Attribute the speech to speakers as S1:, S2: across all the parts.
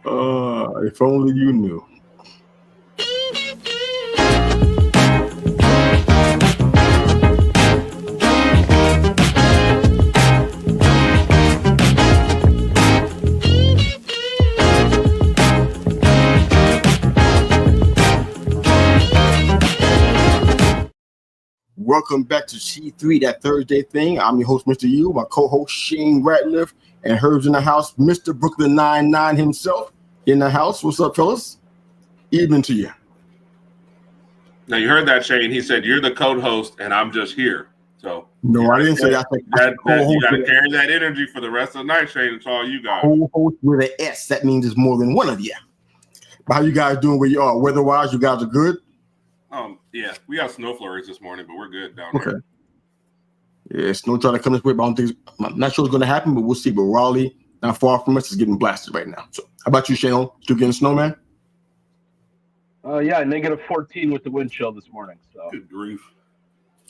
S1: If only you knew. Welcome back to C3, that Thursday thing. I'm your host, Mr. U, my co-host Shane Ratliff, and Herb's in the house, Mr. Brooklyn 99 himself in the house. What's up, fellas? Evening to you.
S2: Now you heard that, Shane. He said you're the co-host, and I'm just here. So
S1: no, I didn't say that.
S2: You got to carry that energy for the rest of the night, Shane. It's all you guys.
S1: Co-host with an S. That means it's more than one of you. But how you guys doing where you are? Weather-wise, you guys are good?
S2: Yeah, we got snow flurries this morning, but we're good down
S1: here. Yeah, snow trying to come this way, but I'm not sure it's going to happen, but we'll see. But Raleigh, not far from us, is getting blasted right now. So, how about you, Shane? Still getting snow, man?
S3: Yeah, negative 14 with the wind chill this morning. So,
S2: good grief.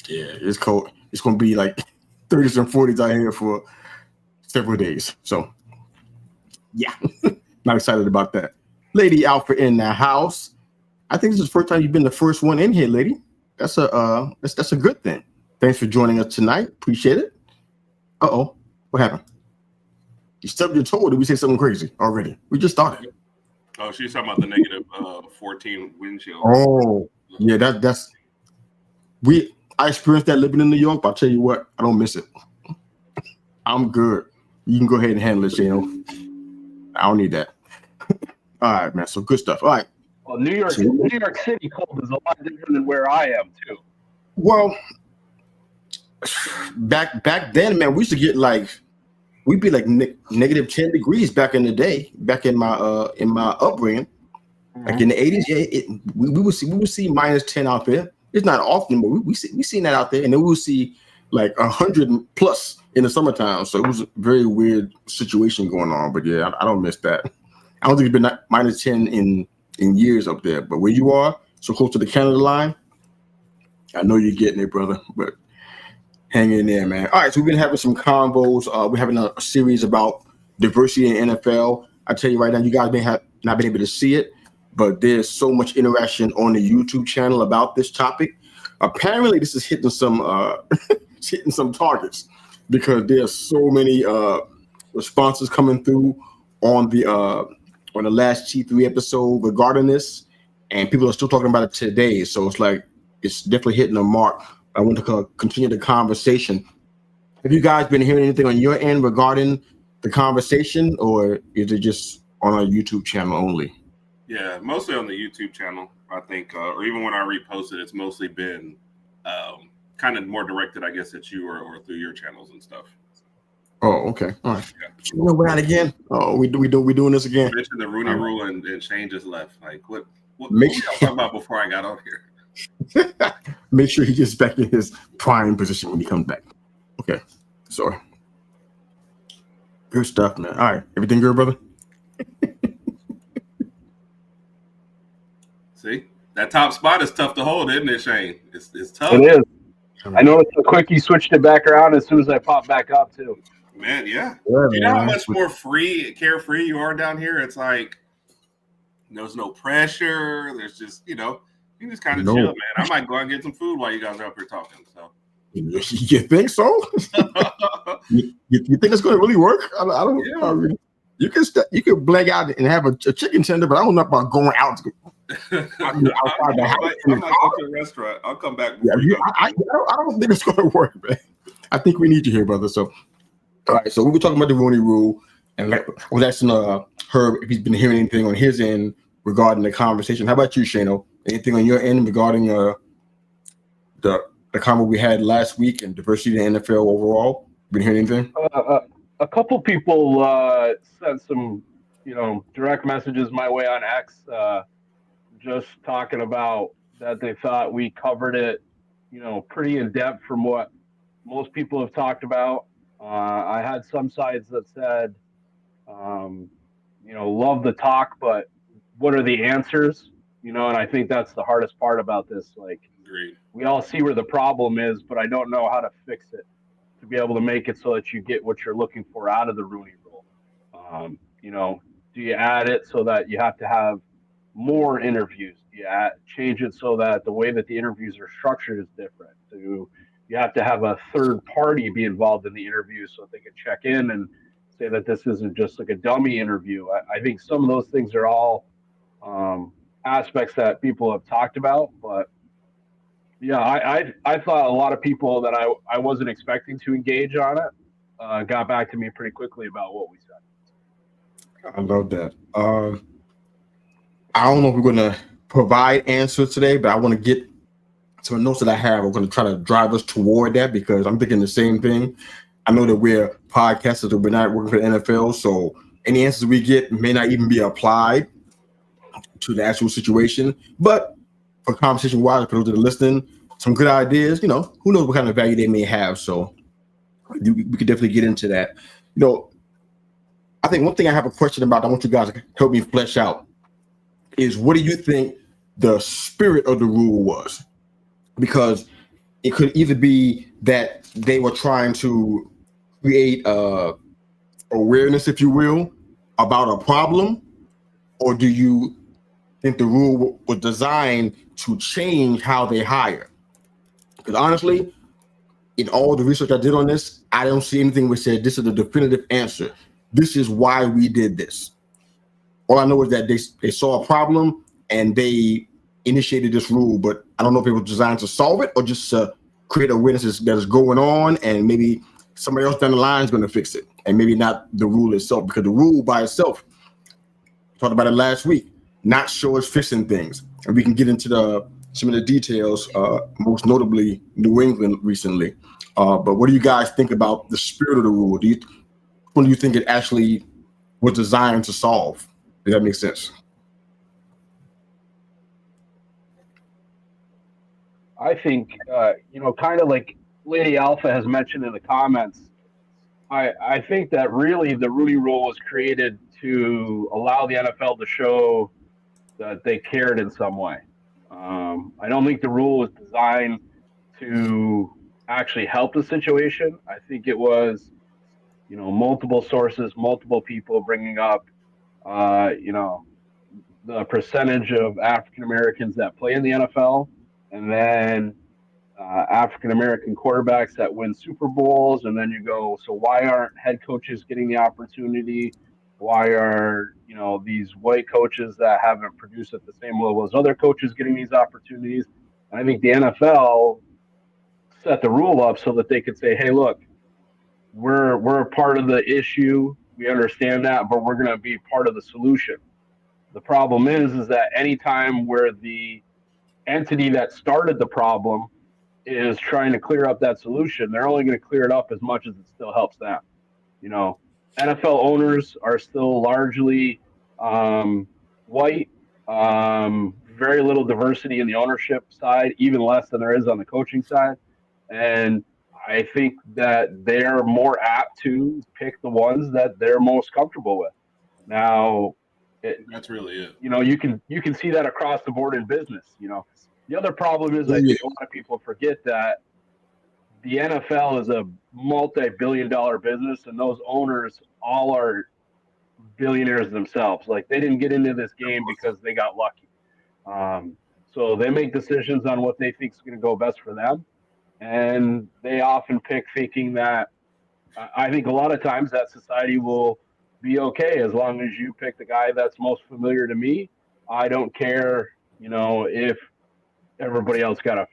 S1: Yeah, it's cold. It's going to be like 30s and 40s out here for several days. So, yeah, not excited about that. Lady Alpha in the house. I think this is the first time you've been the first one in here, lady. That's a good thing. Thanks for joining us tonight. Appreciate it. Uh-oh. What happened? You stubbed your toe, or did we say something crazy already? We just started.
S2: Oh, she's talking about the negative 14 wind chill.
S1: Oh, yeah, I experienced that living in New York, but I'll tell you what, I don't miss it. I'm good. You can go ahead and handle it, Shane. I don't need that. All right, man. So good stuff. All right.
S3: Well, New York City cold is a lot different than where I am too.
S1: Well, back then, man, we used to get we'd be like negative 10 degrees back in the day. Back in my upbringing, like in the 80s, yeah, we would see minus 10 out there. It's not often, but we seen that out there, and then we would see like 100 plus in the summertime. So it was a very weird situation going on. But yeah, I don't miss that. I don't think it's been minus 10 in years up there, but where you are, so close to the Canada line, I know you're getting it, brother, but hang in there, man. All right, so we've been having some convos. We're having a series about diversity in NFL. I tell you right now, you guys may have not been able to see it, but there's so much interaction on the YouTube channel about this topic. Apparently, this is hitting some targets because there's so many responses coming through on the last T3 episode regarding this, and people are still talking about it today. So it's definitely hitting a mark. I want to continue the conversation. Have you guys been hearing anything on your end regarding the conversation, or is it just on our YouTube channel only?
S2: Yeah, mostly on the YouTube channel, I think, or even when I repost it, it's mostly been kind of more directed, I guess, at you or through your channels and stuff.
S1: Oh, okay. All right. Yeah. We're out again. Oh, we doing this again.
S2: You mentioned the Rooney Rule and Shane just left. Like, what were y'all talking about before I got on here?
S1: Make sure he gets back in his prime position when he comes back. Okay. Sorry. Good stuff, man. All right. Everything good, brother?
S2: See? That top spot is tough to hold, isn't it, Shane? It's tough.
S3: It is. I noticed the quick you switched it back around as soon as I popped back up, too.
S2: Man, yeah. You know how much more carefree you are down here? It's like there's no pressure. There's just, you can just kind of chill, man. I might go out and get some food while you guys are up here talking. So
S1: you think so? you think it's going to really work? I don't. Yeah. I mean, you can blank out and have a chicken tender, but I don't know about going out.
S2: I might go to a restaurant. I'll come back.
S1: I don't think it's going to work, man. I think we need you here, brother. So. All right, so we were talking about the Rooney Rule, and I was asking Herb if he's been hearing anything on his end regarding the conversation. How about you, Shano? Anything on your end regarding the convo we had last week and diversity in the NFL overall? Been hearing anything?
S3: A couple people sent some, direct messages my way on X, just talking about that they thought we covered it, pretty in depth from what most people have talked about. I had some sides that said, love the talk, but what are the answers? And I think that's the hardest part about this. Like,
S2: Agreed.
S3: We all see where the problem is, but I don't know how to fix it to be able to make it so that you get what you're looking for out of the Rooney Rule. Do you add it so that you have to have more interviews? Do you change it so that the way that the interviews are structured is different? Do you have to have a third party be involved in the interview so that they can check in and say that this isn't just like a dummy interview? I think some of those things are all aspects that people have talked about, but yeah, I thought a lot of people that I wasn't expecting to engage on it got back to me pretty quickly about what we said.
S1: I love that. I don't know if we're going to provide answers today, but I want to get some notes that I have. We're going to try to drive us toward that because I'm thinking the same thing. I know that we're podcasters, but we're not working for the NFL, so any answers we get may not even be applied to the actual situation. But for conversation-wise, for those that are listening, some good ideas, who knows what kind of value they may have. So we could definitely get into that. I think one thing I have a question about, I want you guys to help me flesh out, is what do you think the spirit of the rule was? Because it could either be that they were trying to create awareness, if you will, about a problem, or do you think the rule was designed to change how they hire? Because honestly, in all the research I did on this, I don't see anything which said this is the definitive answer. This is why we did this. All I know is that they saw a problem and they initiated this rule, but I don't know if it was designed to solve it or just to create awareness that is going on, and maybe somebody else down the line is going to fix it, and maybe not the rule itself, because the rule by itself, talked about it last week, not sure it's fixing things. And we can get into some of the details, most notably New England recently. But what do you guys think about the spirit of the rule? What do you think it actually was designed to solve? Does that make sense?
S3: I think, kind of like Lady Alpha has mentioned in the comments, I think that really the Rooney Rule was created to allow the NFL to show that they cared in some way. I don't think the rule was designed to actually help the situation. I think it was, multiple sources, multiple people bringing up, the percentage of African Americans that play in the NFL, and then African American quarterbacks that win Super Bowls, and then you go, so why aren't head coaches getting the opportunity? Why are these white coaches that haven't produced at the same level as other coaches getting these opportunities? And I think the NFL set the rule up so that they could say, hey, look, we're a part of the issue. We understand that, but we're going to be part of the solution. The problem is that anytime where the entity that started the problem is trying to clear up that solution, they're only going to clear it up as much as it still helps them. NFL owners are still largely white, very little diversity in the ownership side, even less than there is on the coaching side. And I think that they're more apt to pick the ones that they're most comfortable with. Now,
S2: that's really it.
S3: You can see that across the board in business. The other problem is I think a lot of people forget that the NFL is a multi-billion-dollar business, and those owners all are billionaires themselves. Like, they didn't get into this game because they got lucky. So they make decisions on what they think is going to go best for them, and they often pick thinking that I think a lot of times that society will be okay as long as you pick the guy that's most familiar to me. I don't care, if everybody else got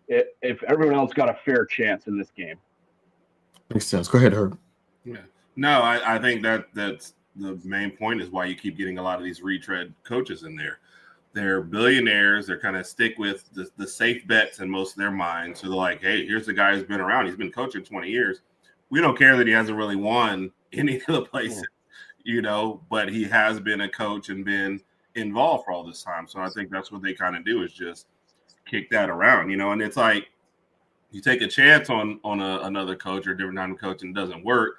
S3: if everyone else got a fair chance in this game.
S1: Makes sense. Go ahead, Herb.
S2: Yeah. No, I think that's the main point is why you keep getting a lot of these retread coaches in there. They're billionaires. They're kind of stick with the safe bets in most of their minds. So they're like, hey, here's the guy who's been around. He's been coaching 20 years. We don't care that he hasn't really won any of the places, but he has been a coach and been involved for all this time. So I think that's what they kind of do is just kick that around, and it's like you take a chance on another coach or different kind of coach and it doesn't work,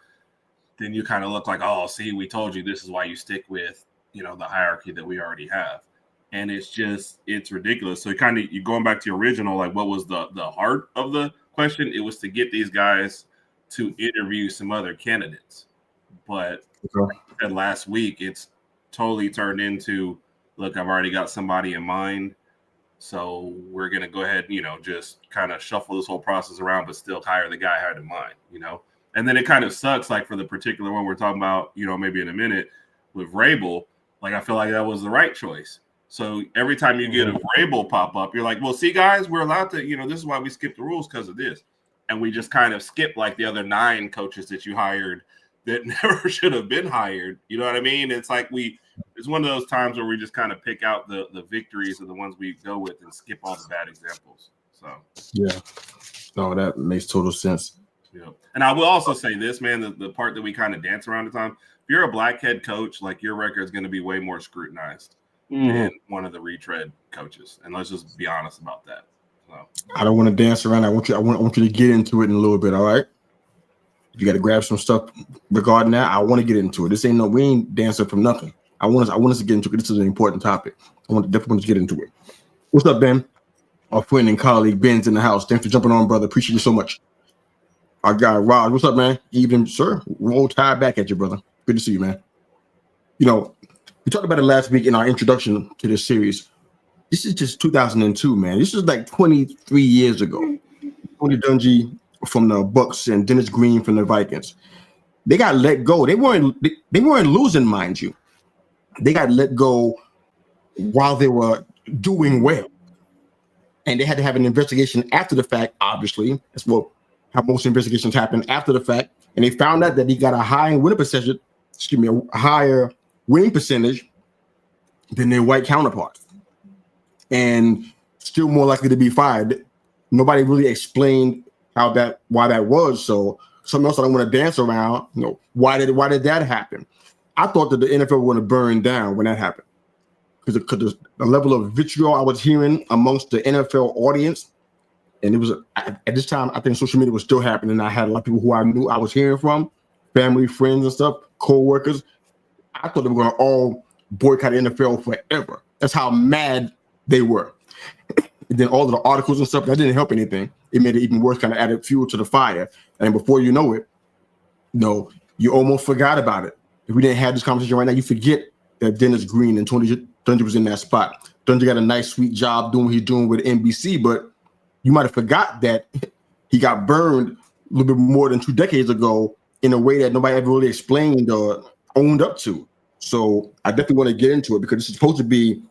S2: then you kind of look like, oh, see, we told you this is why you stick with, the hierarchy that we already have. And it's ridiculous. So you going back to your original, like what was the heart of the question? It was to get these guys to interview some other candidates. But like I said last week, it's totally turned into, look, I've already got somebody in mind. So we're going to go ahead, just kind of shuffle this whole process around, but still hire the guy I had in mind, And then it kind of sucks, like for the particular one we're talking about, maybe in a minute with Vrabel, like I feel like that was the right choice. So every time you get a Vrabel pop up, you're like, well, see, guys, we're allowed to, this is why we skip the rules because of this. And we just kind of skip like the other 9 coaches that you hired that never should have been hired. You know what I mean? It's like it's one of those times where we just kind of pick out the victories of the ones we go with and skip all the bad examples. So
S1: yeah, no, that makes total sense.
S2: Yeah, and I will also say this, man, the part that we kind of dance around the time. If you're a black head coach, like your record is going to be way more scrutinized than one of the retread coaches, and let's just be honest about that. So
S1: I don't want to dance around. I want you to get into it in a little bit. All right. You got to grab some stuff regarding that. I want to get into it. We ain't dancing from nothing. I want us to get into it. This is an important topic. I definitely want to get into it. What's up, Ben? Our friend and colleague Ben's in the house. Thanks for jumping on, brother. Appreciate you so much. Our guy Rod, what's up, man? Evening, sir. Roll Tide back at you, brother. Good to see you, man. We talked about it last week in our introduction to this series. This is just 2002, man. This is like 23 years ago. Tony Dungy from the Bucks and Dennis Green from the Vikings. They got let go. They weren't losing, mind you. They got let go while they were doing well. And they had to have an investigation after the fact, obviously. That's how most investigations happen after the fact. And they found out that he got a higher winning percentage than their white counterparts. And still more likely to be fired. Nobody really explained why that was. So something else I don't want to dance around. Why did that happen? I thought that the NFL was going to burn down when that happened. Because the level of vitriol I was hearing amongst the NFL audience, and it was at this time, I think social media was still happening. I had a lot of people who I knew I was hearing from, family, friends, and stuff, co-workers. I thought they were going to all boycott the NFL forever. That's how mad they were. And then all of the articles and stuff, that didn't help anything. It made it even worse, kind of added fuel to the fire. And before you know it, you almost forgot about it. If we didn't have this conversation right now, you forget that Dennis Green and Tony Dungy was in that spot. Dungy got a nice, sweet job doing what he's doing with NBC, but you might have forgot that he got burned a little bit more than 2 decades ago in a way that nobody ever really explained or owned up to. So I definitely want to get into it because it's supposed to be,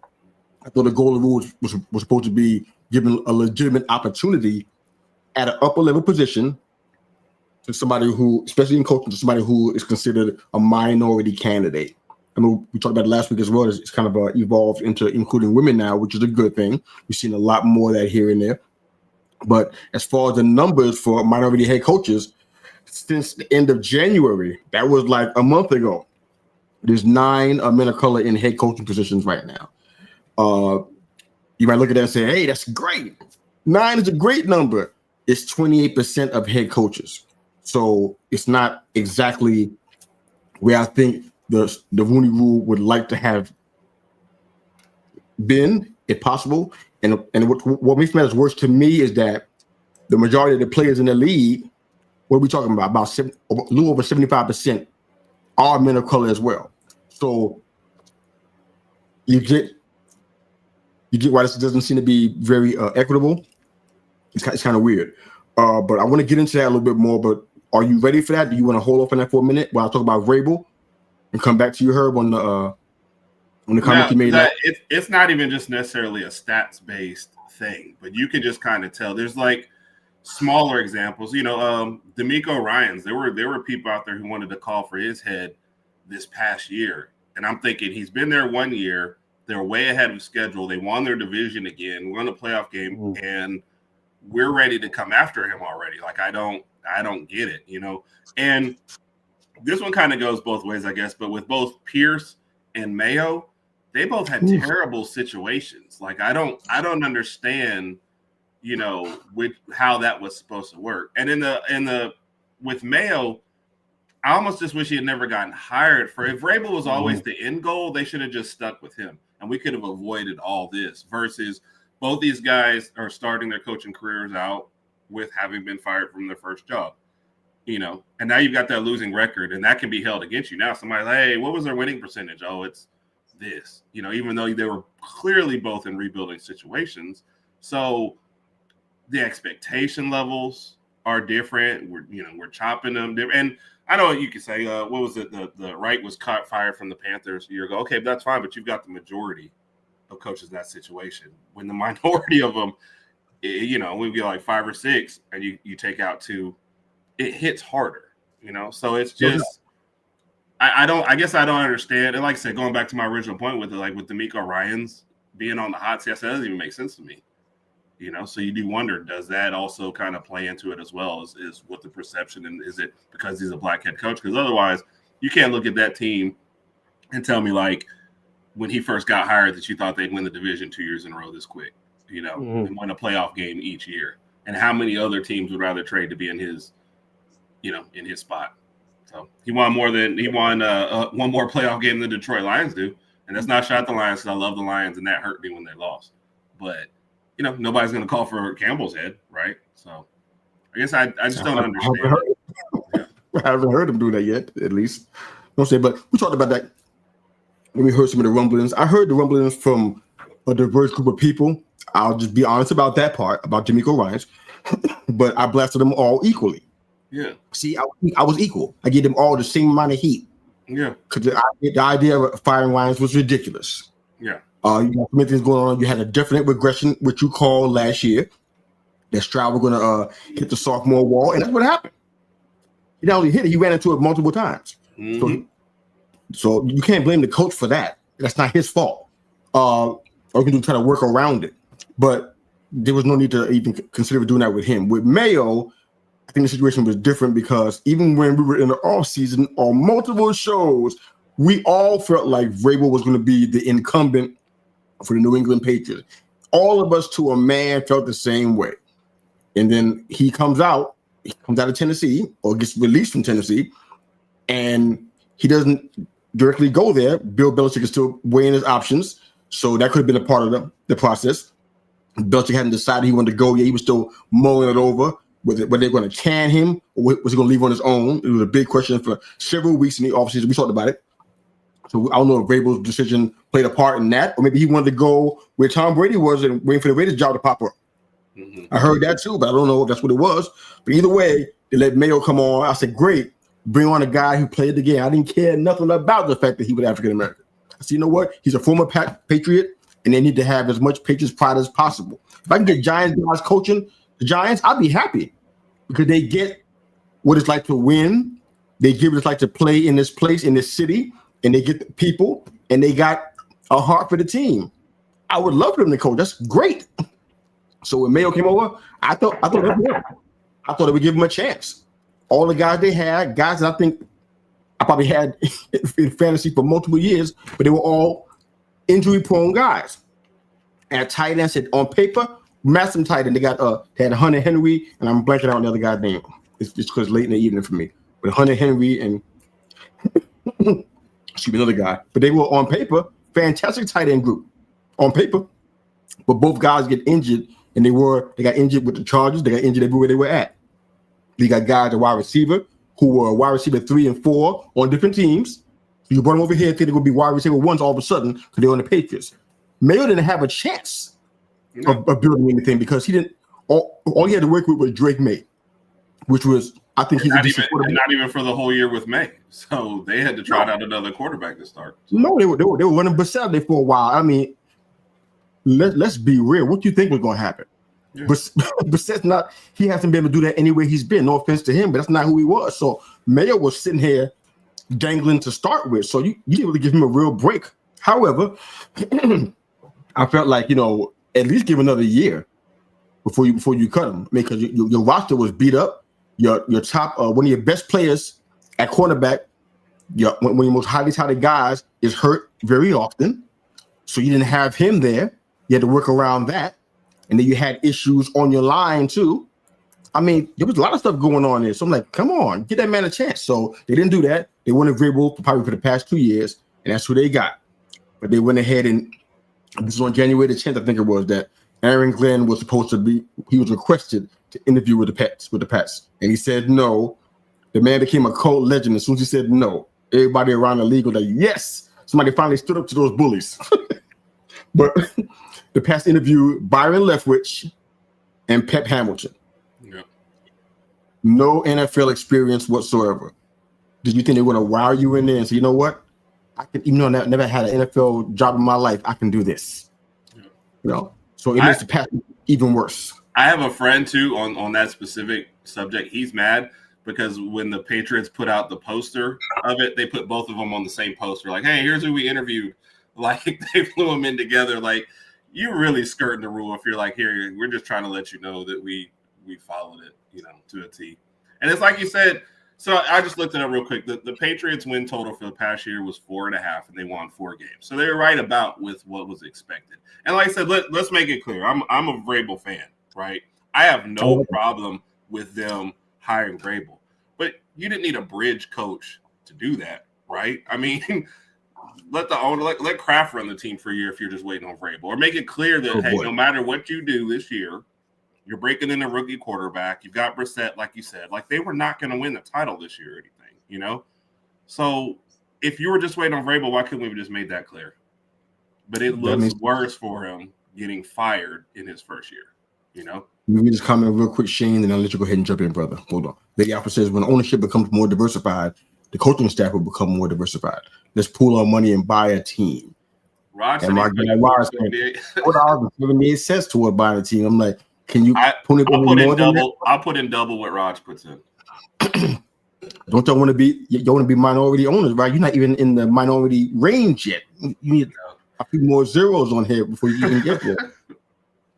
S1: I thought the goal of the rules was supposed to be given a legitimate opportunity at an upper level position to somebody who, especially in coaching, to somebody who is considered a minority candidate. I mean, we talked about it last week as well. It's kind of evolved into including women now, which is a good thing. We've seen a lot more of that here and there. But as far as the numbers for minority head coaches, since the end of January, that was like a month ago, there's 9 men of color in head coaching positions right now. You might look at that and say, hey, that's great. 9 is a great number. It's 28% of head coaches. So it's not exactly where I think the Rooney Rule would like to have been, if possible. And what makes matters worse to me is that the majority of the players in the league, what are we talking about? A little over 75% are men of color as well. So you get why this doesn't seem to be very equitable. It's kind of weird. But I want to get into that a little bit more. But are you ready for that? Do you want to hold off on that for a minute while I talk about Vrabel and come back to you, Herb, on the comment you made?
S2: It's not even just necessarily a stats-based thing, but you can just kind of tell. There's like smaller examples. D'Amico Ryans. There were people out there who wanted to call for his head this past year, and I'm thinking he's been there 1 year. They're way ahead of schedule. They won their division again, won a playoff game, and we're ready to come after him already. Like I don't get it, And this one kind of goes both ways, I guess. But with both Pierce and Mayo, they both had terrible situations. Like I don't understand, how that was supposed to work. And in the with Mayo, I almost just wish he had never gotten hired. If Vrabel was always the end goal, they should have just stuck with him, and we could have avoided all this. Versus both these guys are starting their coaching careers out with having been fired from their first job. you know, and now you've got that losing record, and that can be held against you. Now somebody's like, hey, what was their winning percentage? Oh, it's this, you know, even though they were clearly both in rebuilding situations. So the expectation levels are different. We're chopping them different. And I know what you could say. What was it? The right was fired from the Panthers a year ago. Okay, that's fine, but you've got the majority of coaches in that situation. When the minority of them, you know, we get like 5 or 6, and you take out 2, it hits harder, you know. So it's just, I guess I don't understand. And like I said, going back to my original point with it, like with D'Amico Ryans being on the hot seat, that doesn't even make sense to me. You know, so you do wonder, does that also kind of play into it as well? Is what the perception, and is it because he's a black head coach? Because otherwise, you can't look at that team and tell me like when he first got hired that you thought they'd win the division 2 years in a row this quick, you know, and win a playoff game each year. And how many other teams would rather trade to be in his, you know, in his spot? So he won one more playoff game than the Detroit Lions do, and that's not shot the Lions because I love the Lions and that hurt me when they lost, but. You know, nobody's going to call for Campbell's head, right? So I guess I just don't understand.
S1: I haven't heard him do that yet, at least. Don't say, but we talked about that when we heard some of the rumblings. I heard the rumblings from a diverse group of people. I'll just be honest about that part, about D'Amico Ryans, but I blasted them all equally.
S2: Yeah.
S1: See, I was equal. I gave them all the same amount of heat.
S2: Yeah.
S1: Because the idea of firing Ryans was ridiculous.
S2: Yeah.
S1: You got many things going on. You had a definite regression, which you called last year. That Stroud were going to hit the sophomore wall, and that's what happened. He not only hit it, he ran into it multiple times. Mm-hmm. So you can't blame the coach for that. That's not his fault. Or you can try to work around it. But there was no need to even consider doing that with him. With Mayo, I think the situation was different because even when we were in the offseason on multiple shows, we all felt like Vrabel was going to be the incumbent for the New England Patriots. All of us to a man felt the same way. And then he comes out of Tennessee or gets released from Tennessee, and he doesn't directly go there. Bill Belichick is still weighing his options, so that could have been a part of the process. Belichick hadn't decided he wanted to go yet. He was still mulling it over. Were they going to can him, or was he going to leave on his own? It was a big question for several weeks in the offseason. We talked about it. So I don't know if Vrabel's decision played a part in that, or maybe he wanted to go where Tom Brady was and waiting for the Raiders job to pop up. Mm-hmm. I heard that too, but I don't know if that's what it was. But either way, they let Mayo come on. I said, great, bring on a guy who played the game. I didn't care nothing about the fact that he was African American. I said, you know what? He's a former Patriot, and they need to have as much Patriots pride as possible. If I can get Giants guys coaching the Giants, I'd be happy because they get what it's like to win. They give what it's like to play in this place, in this city. And they get the people, and they got a heart for the team. I would love for them to coach. That's great. So when Mayo came over, I thought it would give him a chance. All the guys they had, guys that I think I probably had in fantasy for multiple years, but they were all injury-prone guys. At tight end, said on paper, massive tight end. They had Hunter Henry, and I'm blanking out on the other guy's name. It's just because late in the evening for me. But Hunter Henry and excuse me, another guy. But they were on paper, fantastic tight end group on paper. But both guys get injured, and they got injured with the Chargers. They got injured everywhere they were at. You got guys at wide receiver who were wide receiver 3 and 4 on different teams. So you brought them over here, think they're going to be wide receiver 1s all of a sudden because they're on the Patriots. Mayo didn't have a chance of building anything because he didn't. All he had to work with was Drake May, which was. I think he's
S2: not even for the whole year with May. So they had to try out another quarterback to start. So.
S1: No, they were running Baselli for a while. I mean, let's be real. What do you think was going to happen? Yeah. Bassett's not. He hasn't been able to do that anywhere he's been. No offense to him, but that's not who he was. So Mayo was sitting here dangling to start with. So you didn't really give him a real break. However, I felt like at least give another year before you cut him. I mean, because your roster was beat up. Your top one of your best players at cornerback, one of your most highly touted guys is hurt very often, so you didn't have him there. You had to work around that, and then you had issues on your line too. I mean, there was a lot of stuff going on there. So I'm like, come on, get that man a chance. So they didn't do that. They wanted Vrabel probably for the past 2 years, and that's who they got. But they went ahead and this was on January the 10th, I think it was, that Aaron Glenn was supposed to be. He was requested to interview with the Pats, and he said no. The man became a cult legend as soon as he said no. Everybody around the league was like, yes, somebody finally stood up to those bullies. But the past interview, Byron Leftwich and Pep Hamilton.
S2: Yeah.
S1: No NFL experience whatsoever. Did you think they were going to wow you in there and say, you know what? I can, even though I never had an NFL job in my life, I can do this. Yeah. You know, so it makes the past even worse.
S2: I have a friend too on that specific subject. He's mad because when the Patriots put out the poster of it, they put both of them on the same poster. Like, hey, here's who we interviewed. Like, they flew them in together. Like, you really skirting the rule if you're like, here, we're just trying to let you know that we followed it, you know, to a T. And it's like you said. So I just looked it up real quick. The Patriots win total for the past year was 4.5, and they won 4 games. So they were right about with what was expected. And like I said, let's make it clear. I'm a Vrabel fan, right? I have no problem with them hiring Vrabel, but you didn't need a bridge coach to do that, right? I mean, let the owner let Kraft run the team for a year if you're just waiting on Vrabel, or make it clear that no matter what you do this year, you're breaking in a rookie quarterback. You've got Brissett, like you said. Like, they were not going to win the title this year or anything, you know? So if you were just waiting on Vrabel, why couldn't we have just made that clear? But it looks worse for him getting fired in his first year, you know?
S1: Let me just comment real quick, Shane, and I'll let you go ahead and jump in, brother. Hold on. The Alpha says when ownership becomes more diversified, the coaching staff will become more diversified. Let's pool our money and buy a team.
S2: Rod
S1: and my guy Rod said $4.78 toward buying a team. I'm like, can you put it
S2: I'll
S1: put in double?
S2: I'll put in double what Raj puts in.
S1: Don't y'all want to be? You want to be minority owners, right? You're not even in the minority range yet. You need a few more zeros on here before you even get there.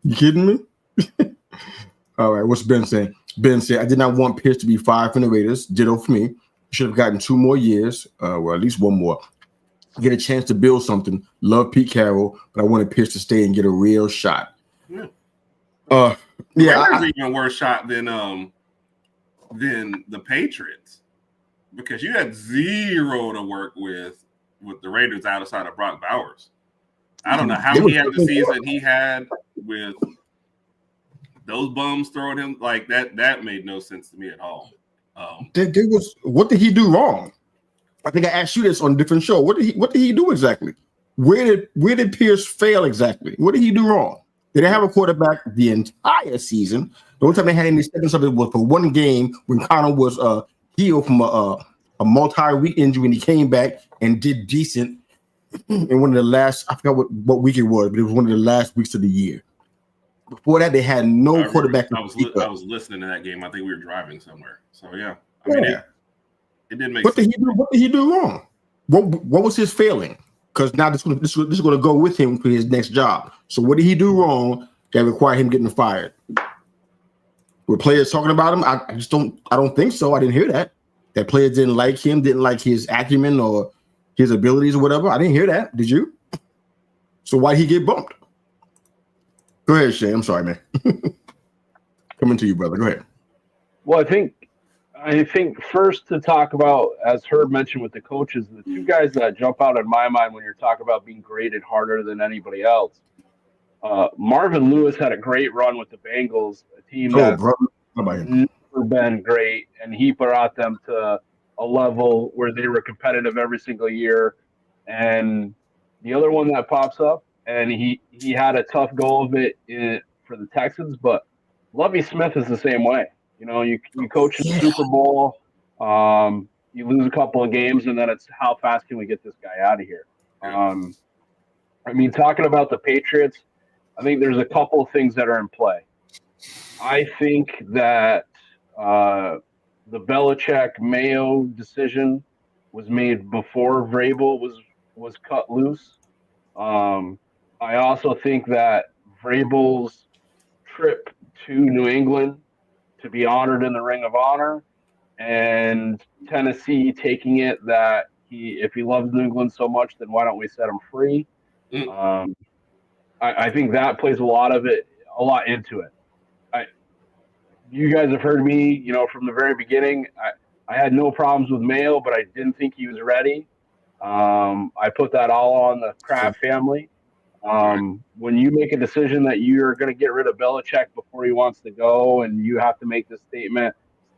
S1: You kidding me? All right, what's Ben saying? Ben said, I did not want Pierce to be fired from the Raiders. Ditto for me. Should have gotten 2 more years, or at least 1 more. Get a chance to build something. Love Pete Carroll, but I wanted Pierce to stay and get a real shot.
S2: Yeah.
S1: Raiders
S2: even worse shot than the Patriots, because you had 0 to work with the Raiders outside of Brock Bowers. I don't know how he had the season he had with those bums throwing him like that. That made no sense to me at all.
S1: What did he do wrong? I think I asked you this on a different show. What did he do exactly? Where did Pierce fail exactly? What did he do wrong? They didn't have a quarterback the entire season. The only time they had any seconds of it was for 1 game when Connor was healed from a multi-week injury, and he came back and did decent in one of the last, I forgot what week it was, but it was one of the last weeks of the year. Before that, they had no quarterback.
S2: I was listening to that game. I think we were driving somewhere. So yeah, I mean, it didn't make sense.
S1: What did he do wrong? What was his failing? Because now this is going to go with him for his next job. So what did he do wrong that required him getting fired? Were players talking about him? I don't think so. I didn't hear that. That players didn't like him, didn't like his acumen or his abilities or whatever. I didn't hear that. Did you? So why did he get bumped? Go ahead, Shay. I'm sorry, man. Coming to you, brother. Go ahead.
S3: Well, I think first to talk about, as Herb mentioned with the coaches, the 2 guys that jump out in my mind when you're talking about being graded harder than anybody else. Marvin Lewis had a great run with the Bengals, a team that's never been great, and he brought them to a level where they were competitive every single year. And the other one that pops up, and he had a tough go of it for the Texans, but Lovie Smith is the same way. You know, you coach in the Super Bowl, you lose a couple of games, and then it's how fast can we get this guy out of here? I mean, talking about the Patriots, I think there's a couple of things that are in play. I think that the Belichick-Mayo decision was made before Vrabel was cut loose. I also think that Vrabel's trip to New England to be honored in the Ring of Honor, and Tennessee taking it that if he loves New England so much, then why don't we set him free? I think that plays a lot into it. You guys have heard me, you know, from the very beginning. I had no problems with Mayo, but I didn't think he was ready. I put that all on the Kraft family. When you make a decision that you're going to get rid of Belichick before he wants to go, and you have to make this statement,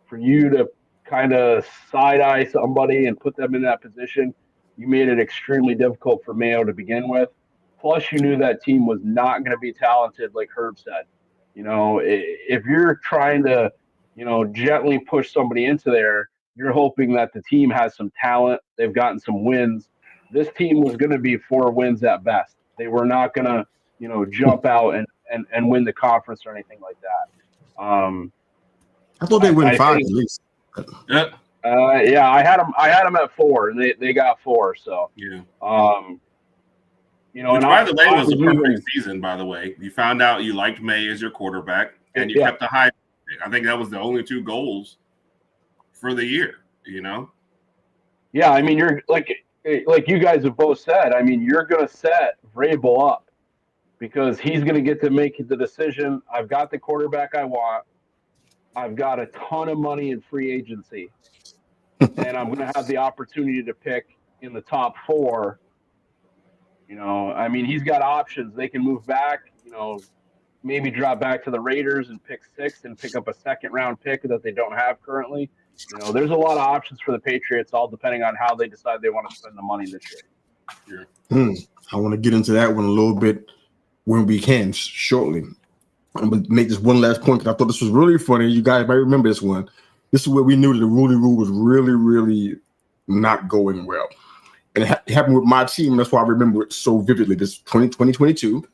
S3: for you to kind of side-eye somebody and put them in that position, you made it extremely difficult for Mayo to begin with. Plus, you knew that team was not going to be talented, like Herb said. If you're trying to, gently push somebody into there, you're hoping that the team has some talent. They've gotten some wins. This team was going to be 4 wins at best. They were not going to, jump out and win the conference or anything like that.
S1: I thought they win 5 at least.
S2: Yeah.
S3: I had them at 4, and they got 4. So
S2: yeah.
S3: And
S2: by the way, was a perfect season. By the way, you found out you liked May as your quarterback, and you kept the high. I think that was the only 2 goals for the year.
S3: Yeah, I mean, you're like you guys have both said. I mean, you're going to set Vrabel up because he's going to get to make the decision. I've got the quarterback I want. I've got a ton of money in free agency, and I'm going to have the opportunity to pick in the top 4. I mean, he's got options. They can move back, maybe drop back to the Raiders and pick 6 and pick up a second-round pick that they don't have currently. There's a lot of options for the Patriots, all depending on how they decide they want to spend the money this year.
S1: I want to get into that one a little bit when we can shortly. I'm going to make this one last point because I thought this was really funny. You guys might remember this one. This is where we knew that the Rooney Rule was really, really not going well. And it happened with my team. That's why I remember it so vividly. This 2022.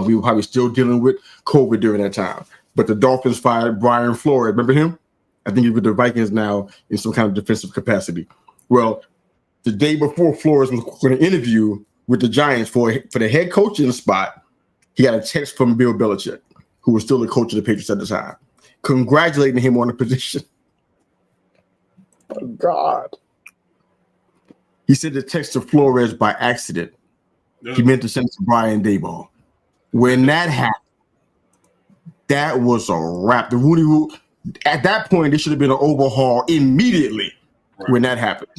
S1: We were probably still dealing with COVID during that time. But the Dolphins fired Brian Flores. Remember him? I think he's with the Vikings now in some kind of defensive capacity. Well, the day before Flores was going to interview with the Giants for the head coaching spot, he got a text from Bill Belichick, who was still the coach of the Patriots at the time, congratulating him on the position. Oh, God. He sent the text to Flores by accident. He meant to send it to Brian Daboll. When that happened, that was a wrap. The Rooney Rule, at that point, there should have been an overhaul immediately when that happened.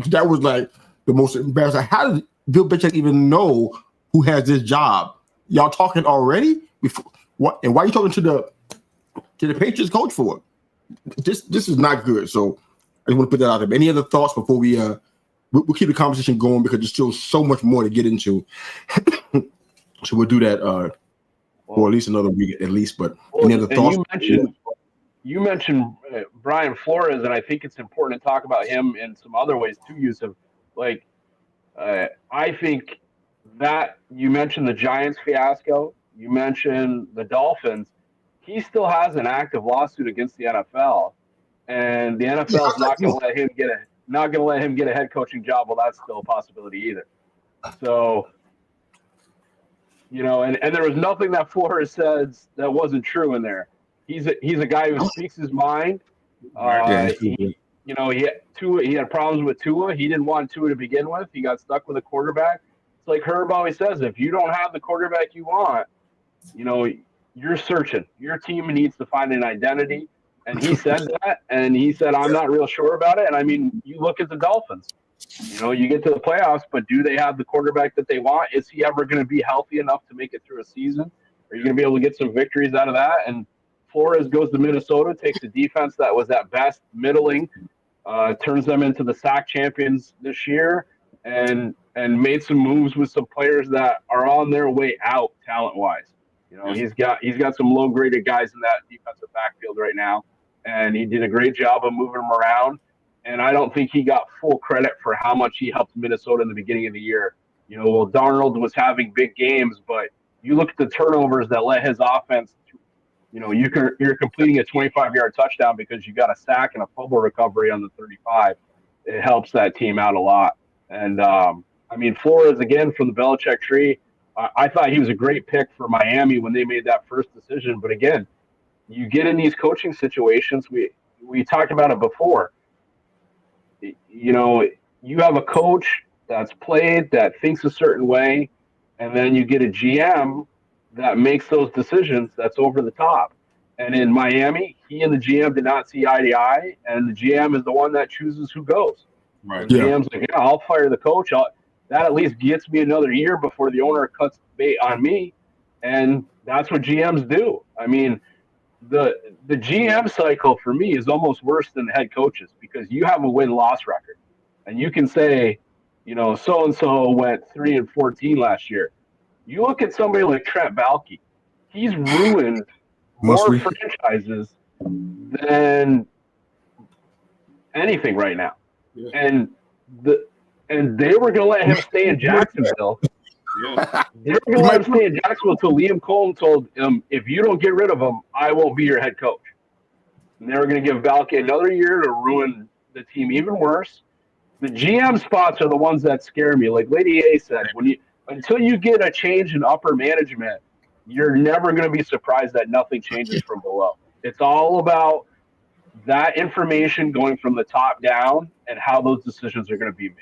S1: That was like the most embarrassing. How did Bill Belichick even know who has this job? Y'all talking already? What? And why are you talking to the Patriots coach for? This is not good. So I just want to put that out there. Any other thoughts before we'll keep the conversation going because there's still so much more to get into. So we'll do that for at least another week at least. But any other thoughts?
S3: You mentioned Brian Flores, and I think it's important to talk about him in some other ways too, Yusuf. I think that you mentioned the Giants fiasco, you mentioned the Dolphins. He still has an active lawsuit against the NFL, and the NFL is not going to let him get a head coaching job. Well, that's still a possibility either. So, and there was nothing that Flores says that wasn't true in there. He's a guy who speaks his mind. He had problems with Tua. He didn't want Tua to begin with. He got stuck with a quarterback. It's like Herb always says, if you don't have the quarterback you want, you're searching. Your team needs to find an identity. And he said that, and he said, I'm not real sure about it. And I mean, you look at the Dolphins. You get to the playoffs, but do they have the quarterback that they want? Is he ever going to be healthy enough to make it through a season? Are you going to be able to get some victories out of that? And Flores goes to Minnesota, takes a defense that was at best middling, turns them into the sack champions this year, and made some moves with some players that are on their way out talent-wise. He's got some low-graded guys in that defensive backfield right now, and he did a great job of moving them around. And I don't think he got full credit for how much he helped Minnesota in the beginning of the year. Darnold was having big games, but you look at the turnovers that led his offense. You're completing a 25-yard touchdown because you got a sack and a fumble recovery on the 35. It helps that team out a lot. And Flores again from the Belichick tree. I thought he was a great pick for Miami when they made that first decision. But again, you get in these coaching situations. We talked about it before. You have a coach that's played, that thinks a certain way, and then you get a GM that makes those decisions that's over the top. And in Miami, he and the GM did not see eye to eye, and the GM is the one that chooses who goes.
S2: Right.
S3: The GM's like, yeah, I'll fire the coach. That at least gets me another year before the owner cuts bait on me, and that's what GMs do. I mean, the GM cycle for me is almost worse than the head coaches because you have a win-loss record, and you can say, so and so went 3-14 last year. You look at somebody like Trent Baalke, he's ruined more franchises than anything right now, and they were going to let him stay in Jacksonville. Yeah. They were going to let him stay in Jacksonville until Liam Cohen told him, if you don't get rid of him, I won't be your head coach. And they were going to give Baalke another year to ruin the team even worse. The GM spots are the ones that scare me. Like Lady A said, until you get a change in upper management, you're never going to be surprised that nothing changes from below. It's all about that information going from the top down and how those decisions are going to be made.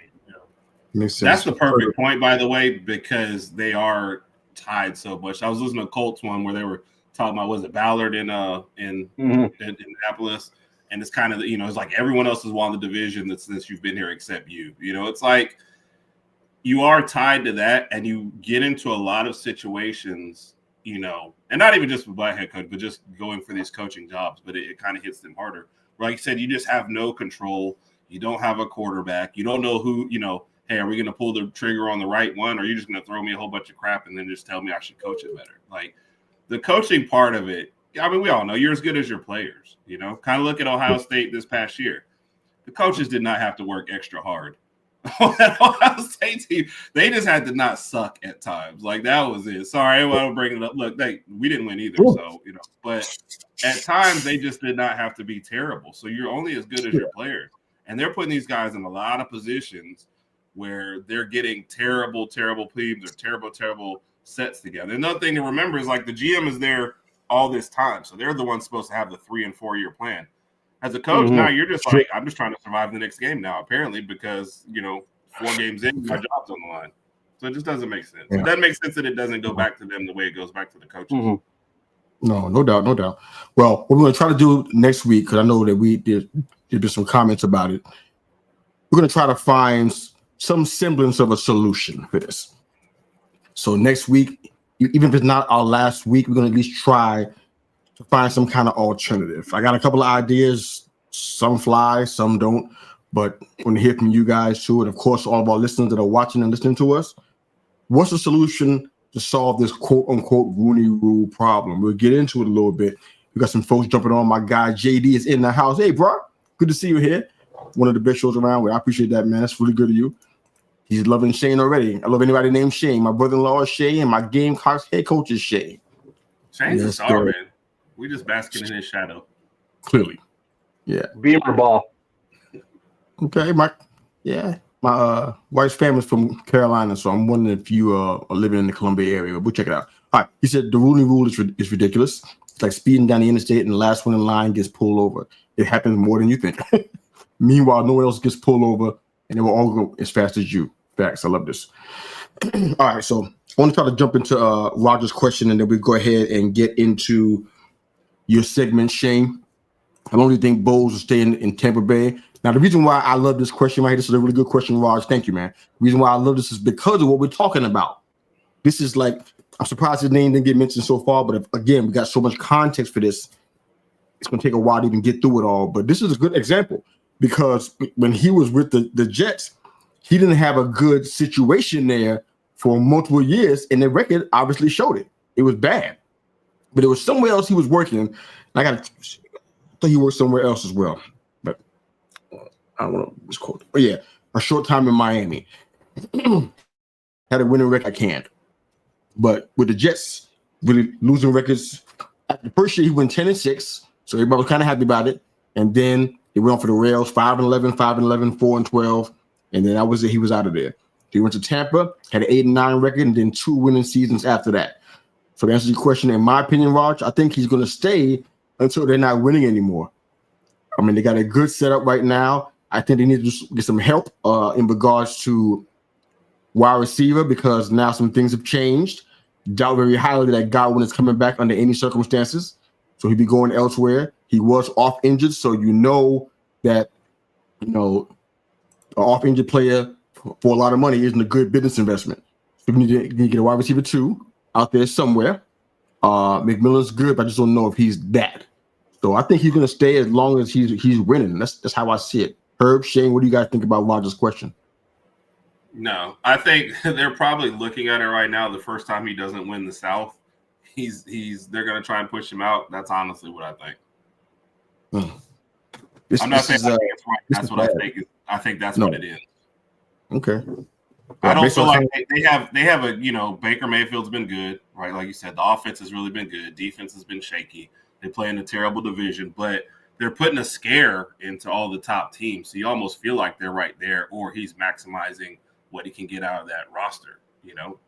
S2: That's the perfect point, by the way, because they are tied so much. I was listening to Colts one where they were talking about, was it Ballard in Indianapolis? And it's kind of, it's like everyone else has won the division since you've been here except you. It's like you are tied to that, and you get into a lot of situations, and not even just with black head coach, but just going for these coaching jobs. But it kind of hits them harder. Like you said, you just have no control. You don't have a quarterback. You don't know who, hey, are we going to pull the trigger on the right one? Or are you just going to throw me a whole bunch of crap and then just tell me I should coach it better? Like the coaching part of it, I mean, we all know you're as good as your players, kind of look at Ohio State this past year. The coaches did not have to work extra hard on that Ohio State team. They just had to not suck at times. Like that was it. Sorry, I want to bring it up. Look, we didn't win either. So, but at times they just did not have to be terrible. So you're only as good as your players. And they're putting these guys in a lot of positions where they're getting terrible, terrible teams or terrible, terrible sets together. Another thing to remember is like the GM is there all this time. So they're the ones supposed to have the 3 and 4 year plan. As a coach, now you're just like, I'm just trying to survive the next game now, apparently, because, 4 games in, my job's on the line. So it just doesn't make sense. Yeah. It doesn't make sense that it doesn't go back to them the way it goes back to the coaches.
S1: No doubt. Well, what we're going to try to do next week, because I know that there's been some comments about it, we're going to try to find some semblance of a solution for this. So next week, even if it's not our last week, we're going to at least try to find some kind of alternative. I got a couple of ideas. Some fly, some don't. But I want to hear from you guys too. And of course, all of our listeners that are watching and listening to us. What's the solution to solve this quote unquote Rooney Rule problem? We'll get into it a little bit. We got some folks jumping on. My guy JD is in the house. Hey, bro. Good to see you here. One of the best shows around. I appreciate that, man. That's really good of you. He's loving Shane already. I love anybody named Shane. My brother-in-law is Shane, and my Gamecocks head coach is Shane.
S2: Shane's a star, man. We just basking in his shadow.
S1: Clearly. Yeah.
S3: Beamer ball.
S1: Okay, my wife's family's from Carolina, so I'm wondering if you are living in the Columbia area. We'll check it out. All right. He said the Rooney Rule is ridiculous. It's like speeding down the interstate and the last one in line gets pulled over. It happens more than you think. Meanwhile, no one else gets pulled over, and they will all go as fast as you. Facts. I love this. All right, so I want to try to jump into Roger's question, and then we go ahead and get into your segment, Shane. How long do you think Bowles will stay in Tampa Bay? Now, the reason why I love this question right here, this is a really good question, Raj. Thank you, man. The reason why I love this is because of what we're talking about. This is like, I'm surprised his name didn't get mentioned so far, but again, we got so much context for this. It's going to take a while to even get through it all. But this is a good example because when he was with the Jets, he didn't have a good situation there for multiple years, and the record obviously showed it. It was bad. But it was somewhere else he was working. And I thought he worked somewhere else as well. But I don't know this quote. But yeah, a short time in Miami. Had a winning record, I can't. But with the Jets, really losing records, the first year he went 10-6, so everybody was kind of happy about it. And then he went off for the rails, 5-11, 5-11, 4-12, and then that was it. He was out of there. He went to Tampa, had an 8-9 record, and then 2 winning seasons after that. So to answer your question, in my opinion, Raj, I think he's going to stay until they're not winning anymore. I mean, they got a good setup right now. I think they need to get some help in regards to wide receiver because now some things have changed. Doubt very highly that Godwin is coming back under any circumstances. So he'd be going elsewhere. He was off injured, so you know that, an off injured player for a lot of money isn't a good business investment. So you need to get a wide receiver 2 out there somewhere. McMillan's good, but I just don't know if he's that. So I think he's going to stay as long as he's winning. That's how I see it. Herb, Shane, what do you guys think about Rodgers' question?
S2: No, I think they're probably looking at it right now. The first time he doesn't win the South, they're going to try and push him out. That's honestly what I think. I'm not saying I think it's right. That's what I think. I think that's what it is.
S1: Okay.
S2: I don't feel like they have a Baker Mayfield's been good, right? Like you said, the offense has really been good. Defense has been shaky. They play in a terrible division, but they're putting a scare into all the top teams. So you almost feel like they're right there, or he's maximizing what he can get out of that roster,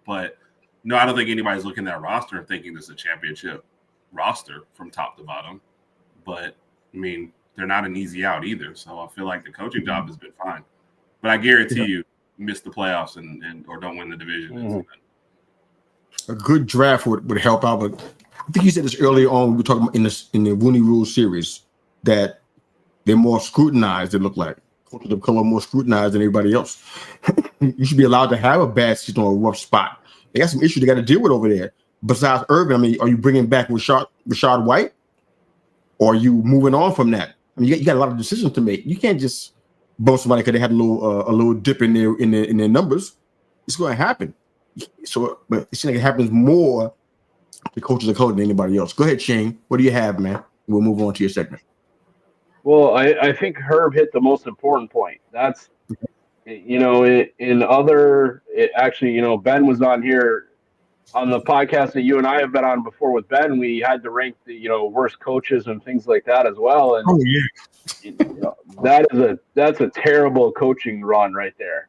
S2: But no, I don't think anybody's looking at that roster and thinking this is a championship roster from top to bottom. But I mean, they're not an easy out either. So I feel like the coaching job has been fine. But I guarantee you miss the playoffs or don't win the division.
S1: Mm-hmm. A good draft would help out, but I think you said this earlier on. We were talking about in the Rooney Rule series that they're more scrutinized. It look like coaches of color more scrutinized than everybody else. You should be allowed to have a bad season or a rough spot. They got some issues they got to deal with over there. Besides Urban, I mean, are you bringing back Rashad White, or are you moving on from that? I mean, you got a lot of decisions to make. You can't just bump somebody because they had a little dip in their numbers. It's going to happen. So, but it seems like it happens more to coaches of color than anybody else. Go ahead, Shane. What do you have, man? We'll move on to your segment.
S3: Well, I think Herb hit the most important point. That's, in other, Ben was on here on the podcast that you and I have been on before with Ben. We had to rank the, worst coaches and things like that as well. And that's a terrible coaching run right there.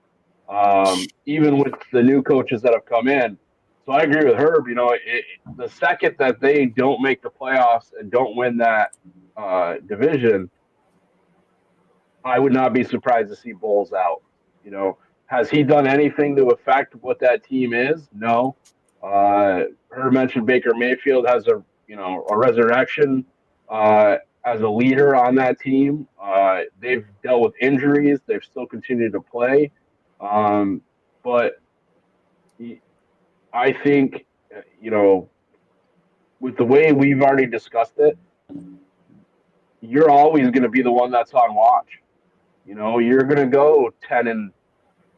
S3: Even with the new coaches that have come in. So I agree with Herb. The second that they don't make the playoffs and don't win that division, I would not be surprised to see Bowles out. Has he done anything to affect what that team is? No. Herb mentioned Baker Mayfield has a resurrection as a leader on that team. They've dealt with injuries. They've still continued to play. But I think, with the way we've already discussed it, you're always going to be the one that's on watch. You're going to go 10 and,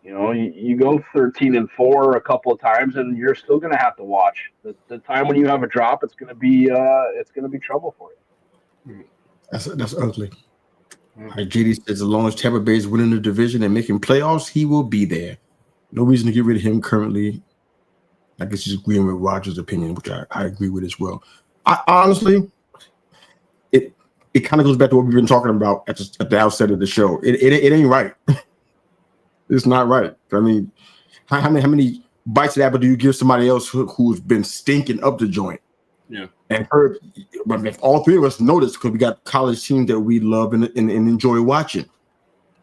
S3: you go 13-4 a couple of times, and you're still going to have to watch. The time when you have a drop, it's going to be trouble for you.
S1: That's ugly. Like JD says, as long as Tampa Bay is winning the division and making playoffs, he will be there. No reason to get rid of him currently. I guess he's agreeing with Rodgers' opinion, which I agree with as well. Honestly, it kind of goes back to what we've been talking about at the outset of the show. It ain't right. It's not right. I mean, how many bites of apple do you give somebody else who's been stinking up the joint?
S2: Yeah.
S1: And Herb, if all three of us notice, because we got college teams that we love and enjoy watching,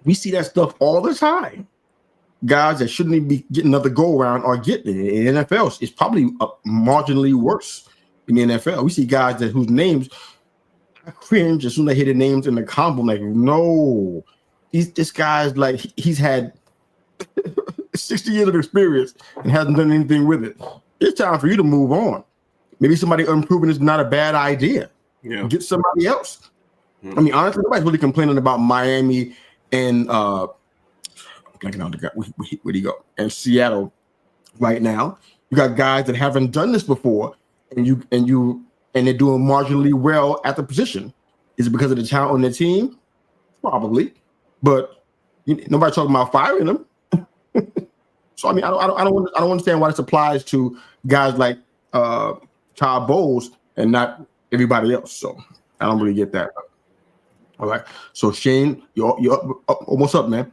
S1: we see that stuff all the time. Guys that shouldn't even be getting another go around are getting it. In the NFL, it's probably marginally worse in the NFL. We see guys whose names I cringe as soon as I hear their names in the combo. I'm like, no, this guy's like he's had 60 years of experience and hasn't done anything with it. It's time for you to move on. Maybe somebody unproven is not a bad idea.
S2: Yeah.
S1: Get somebody else. I mean, honestly, nobody's really complaining about Miami and I'm blanking on the guy. Where'd he go? And Seattle right now. You got guys that haven't done this before, and they're doing marginally well at the position. Is it because of the talent on their team? Probably, but nobody's talking about firing them. So I mean, I don't understand why this applies to guys like Todd Bowles and not everybody else. So I don't really get that. All right. So Shane, you're almost up, man.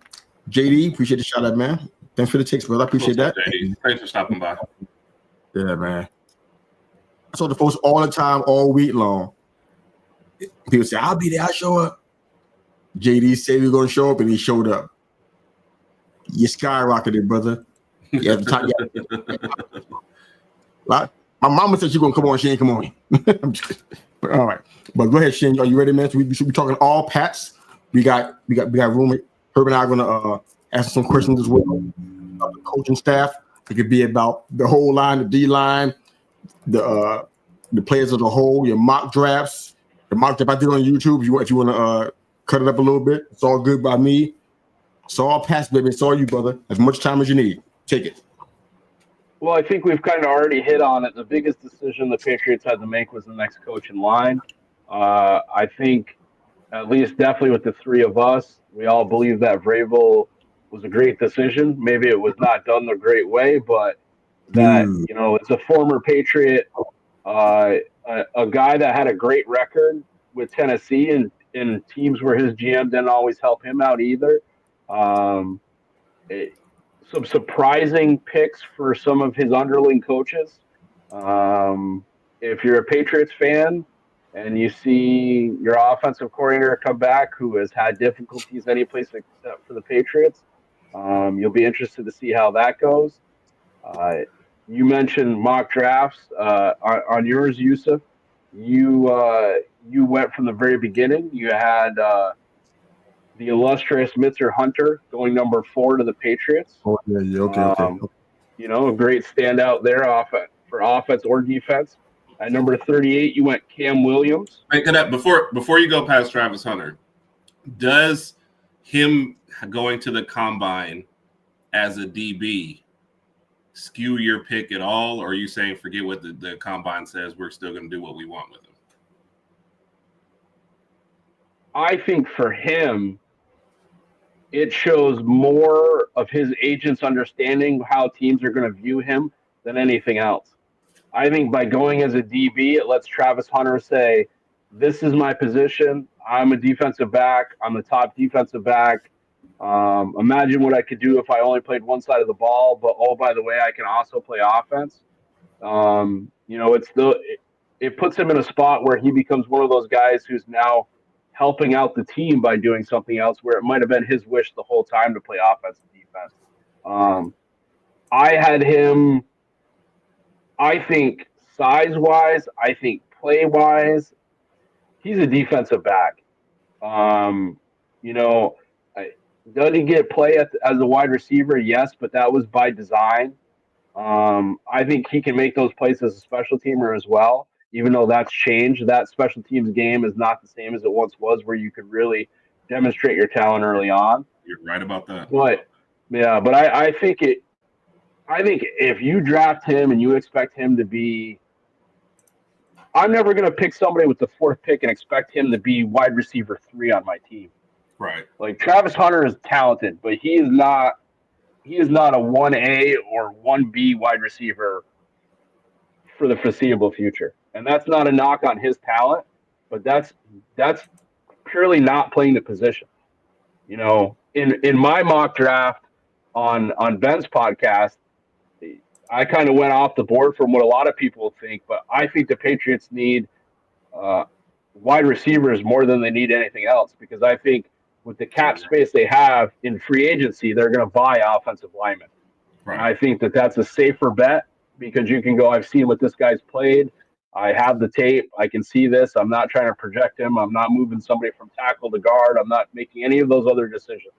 S1: JD, appreciate the shout out, man. Thanks for the text, brother. I appreciate that.
S2: JD. Thanks for stopping by.
S1: Yeah, man. I saw the folks all the time, all week long. People say, I'll be there, I'll show up. JD said he was going to show up, and he showed up. You skyrocketed, brother. Yeah, my mama said she's going to come on. Shane, come on. All right. But go ahead, Shane. Are you ready, man? So we should be talking all Pats. We got room. Herb and I are going to ask some questions as well about the coaching staff. It could be about the whole line, the D line, the players as a whole, your mock drafts, The mock draft I did on YouTube. If you want to cut it up a little bit, it's all good by me. It's all past, baby. It's all you, brother. As much time as you need. Take it.
S3: Well, I think we've kind of already hit on it. The biggest decision the Patriots had to make was the next coach in line. I think, at least definitely with the three of us, we all believe that Vrabel was a great decision. Maybe it was not done the great way, but that, it's a former Patriot, a guy that had a great record with Tennessee and in teams where his GM didn't always help him out either. Some surprising picks for some of his underling coaches. If you're a Patriots fan and you see your offensive coordinator come back who has had difficulties any place except for the Patriots, you'll be interested to see how that goes. You mentioned mock drafts on yours, Yusuf. You went from the very beginning. You had the illustrious Mitzer Hunter going number 4 to the Patriots.
S1: Oh, yeah, okay.
S3: A great standout there for offense or defense. At number 38, you went Cam Williams.
S2: Before you go past Travis Hunter, does him going to the combine as a DB skew your pick at all, or are you saying forget what the combine says, we're still going to do what we want with him?
S3: I think for him, it shows more of his agent's understanding how teams are going to view him than anything else. I think by going as a DB, it lets Travis Hunter say, this is my position. I'm a defensive back. I'm the top defensive back. Imagine what I could do if I only played one side of the ball, but by the way, I can also play offense. It puts him in a spot where he becomes one of those guys who's now helping out the team by doing something else where it might have been his wish the whole time to play offense and defense. I had him, I think size-wise, I think play-wise, he's a defensive back. Does he get play as a wide receiver? Yes, but that was by design. I think he can make those plays as a special teamer as well, even though that's changed. That special teams game is not the same as it once was, where you could really demonstrate your talent early on.
S2: You're right about that.
S3: But I think if you draft him and you expect him to be, I'm never going to pick somebody with the 4th pick and expect him to be wide receiver 3 on my team.
S2: Right.
S3: Like Travis Hunter is talented, but he is not a 1A or 1B wide receiver for the foreseeable future. And that's not a knock on his talent, but that's purely not playing the position. In my mock draft on Ben's podcast, I kind of went off the board from what a lot of people think, but I think the Patriots need wide receivers more than they need anything else, because I think with the cap space they have in free agency, they're going to buy offensive linemen. Right. And I think that's a safer bet, because you can go, I've seen what this guy's played. I have the tape. I can see this. I'm not trying to project him. I'm not moving somebody from tackle to guard. I'm not making any of those other decisions.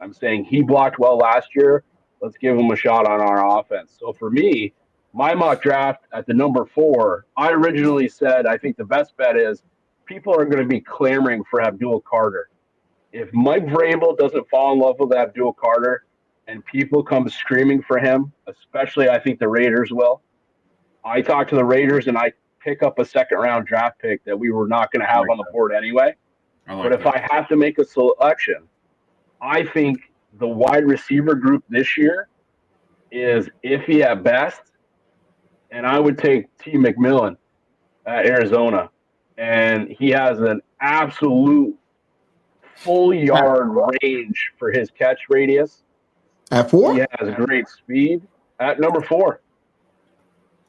S3: I'm saying he blocked well last year. Let's give him a shot on our offense. So for me, my mock draft at the number 4, I originally said I think the best bet is people are going to be clamoring for Abdul Carter. If Mike Vrabel doesn't fall in love with Abdul Carter and people come screaming for him, especially I think the Raiders will, I talk to the Raiders and I pick up a 2nd-round draft pick that we were not going to have on the board anyway. But if I have to make a selection, I think the wide receiver group this year is iffy at best, and I would take T. McMillan at Arizona. And he has an absolute full yard range for his catch radius.
S1: At 4?
S3: He has great speed at number 4.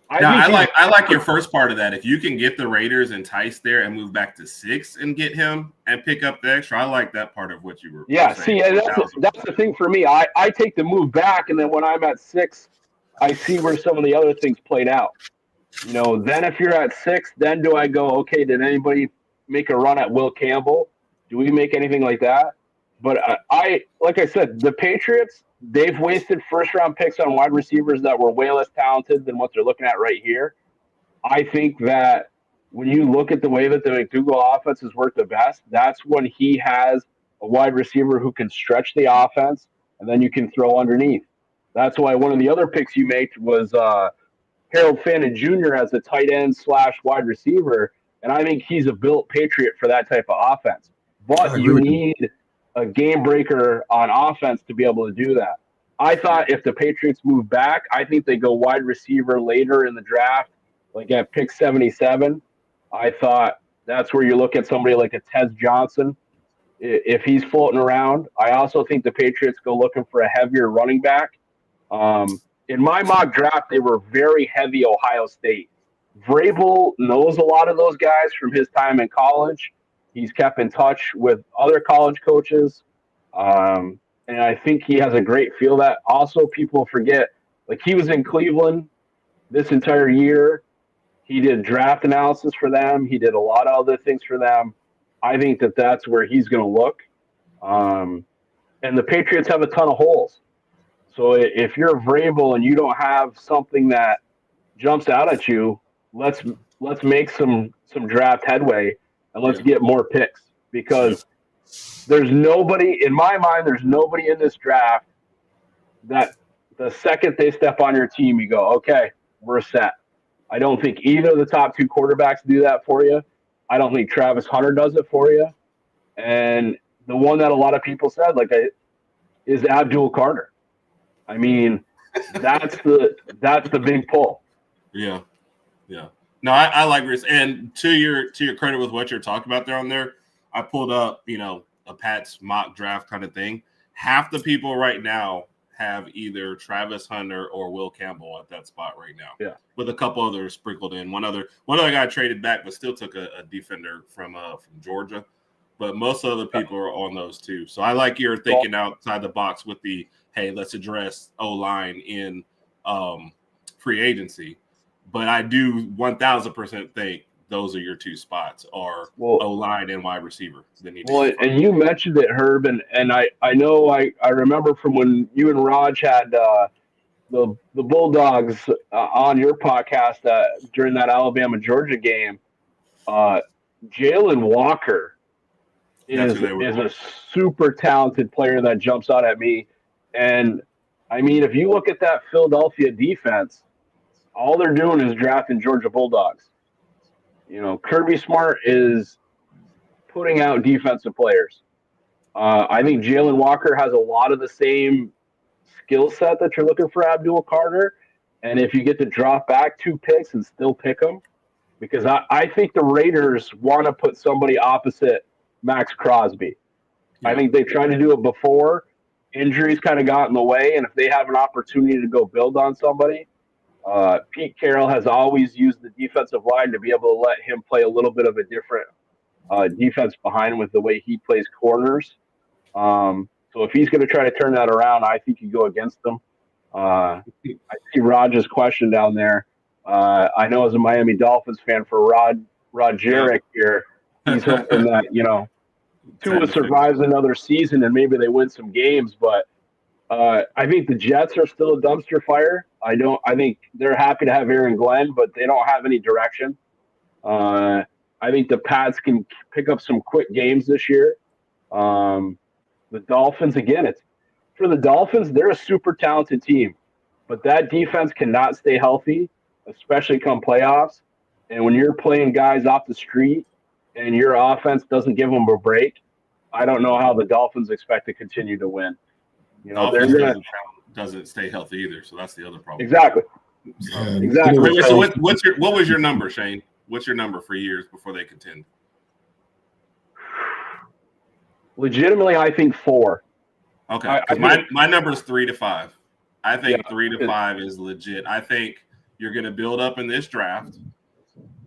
S2: I like your first part of that. If you can get the Raiders enticed there and move back to 6 and get him and pick up the extra, I like that part of what you were saying.
S3: That's the thing for me. I take the move back, and then when I'm at 6, I see where some of the other things played out. Then if you're at 6, then do I go, okay, did anybody make a run at Will Campbell? Do we make anything like that? But like I said, the Patriots, they've wasted 1st-round picks on wide receivers that were way less talented than what they're looking at right here. I think that when you look at the way that the McDougal offense has worked the best, that's when he has a wide receiver who can stretch the offense, and then you can throw underneath. That's why one of the other picks you made was Harold Fannin Jr. as a tight end / wide receiver, and I think he's a built Patriot for that type of offense. But you need a game breaker on offense to be able to do that. I thought if the Patriots move back, I think they go wide receiver later in the draft, like at pick 77. I thought that's where you look at somebody like a Tez Johnson if he's floating around. I also think the Patriots go looking for a heavier running back. In my mock draft, they were very heavy Ohio State. Vrabel knows a lot of those guys from his time in college. He's kept in touch with other college coaches. And I think he has a great feel that. Also, people forget, like he was in Cleveland this entire year. He did draft analysis for them. He did a lot of other things for them. I think that that's where he's going to look. And the Patriots have a ton of holes. So if you're Vrabel and you don't have something that jumps out at you, let's make some draft headway and let's get more picks, because there's nobody in my mind. There's nobody in this draft that the second they step on your team, you go, okay, we're set. I don't think either of the top two quarterbacks do that for you. I don't think Travis Hunter does it for you. And the one that a lot of people said, is Abdul Carter. I mean, that's the big pull.
S2: Yeah. No, I like this. And to your credit with what you're talking about there on there, I pulled up, a Pat's mock draft kind of thing. Half the people right now have either Travis Hunter or Will Campbell at that spot right now.
S3: Yeah.
S2: With a couple others sprinkled in. One other guy traded back, but still took a defender from Georgia. But most other people are on those too. So I like your thinking outside the box with the, hey, let's address O-line in free agency. But I do 1,000% think those are your two spots, are O-line and wide receiver.
S3: And you mentioned it, Herb, and I know I remember from when you and Raj had the Bulldogs on your podcast during that Alabama-Georgia game. Jalen Walker is a super talented player that jumps out at me. And, I mean, if you look at that Philadelphia defense, all they're doing is drafting Georgia Bulldogs. Kirby Smart is putting out defensive players. I think Jalen Walker has a lot of the same skill set that you're looking for Abdul Carter. And if you get to drop back 2 picks and still pick them, because I think the Raiders want to put somebody opposite Max Crosby. Yeah. I think they tried to do it before. Injuries kind of got in the way. And if they have an opportunity to go build on somebody, Pete Carroll has always used the defensive line to be able to let him play a little bit of a different defense behind with the way he plays corners. So if he's going to try to turn that around, I think you go against them. I see Raj's question down there. I know as a Miami Dolphins fan, for Rod Jarek here, he's hoping that, Tua survives another season and maybe they win some games. But I think the Jets are still a dumpster fire. I think they're happy to have Aaron Glenn, but they don't have any direction. I think the Pats can pick up some quick games this year. The Dolphins, again, for the Dolphins, they're a super talented team, but that defense cannot stay healthy, especially come playoffs. And when you're playing guys off the street and your offense doesn't give them a break, I don't know how the Dolphins expect to continue to win.
S2: Doesn't stay healthy either, so that's the other problem.
S3: Exactly. Exactly.
S2: So what was your number, Shane? What's your number for years before they contend?
S3: Legitimately, I think 4.
S2: Okay, my number is 3 to 5. I think 3 to 5 is legit. I think you're going to build up in this draft.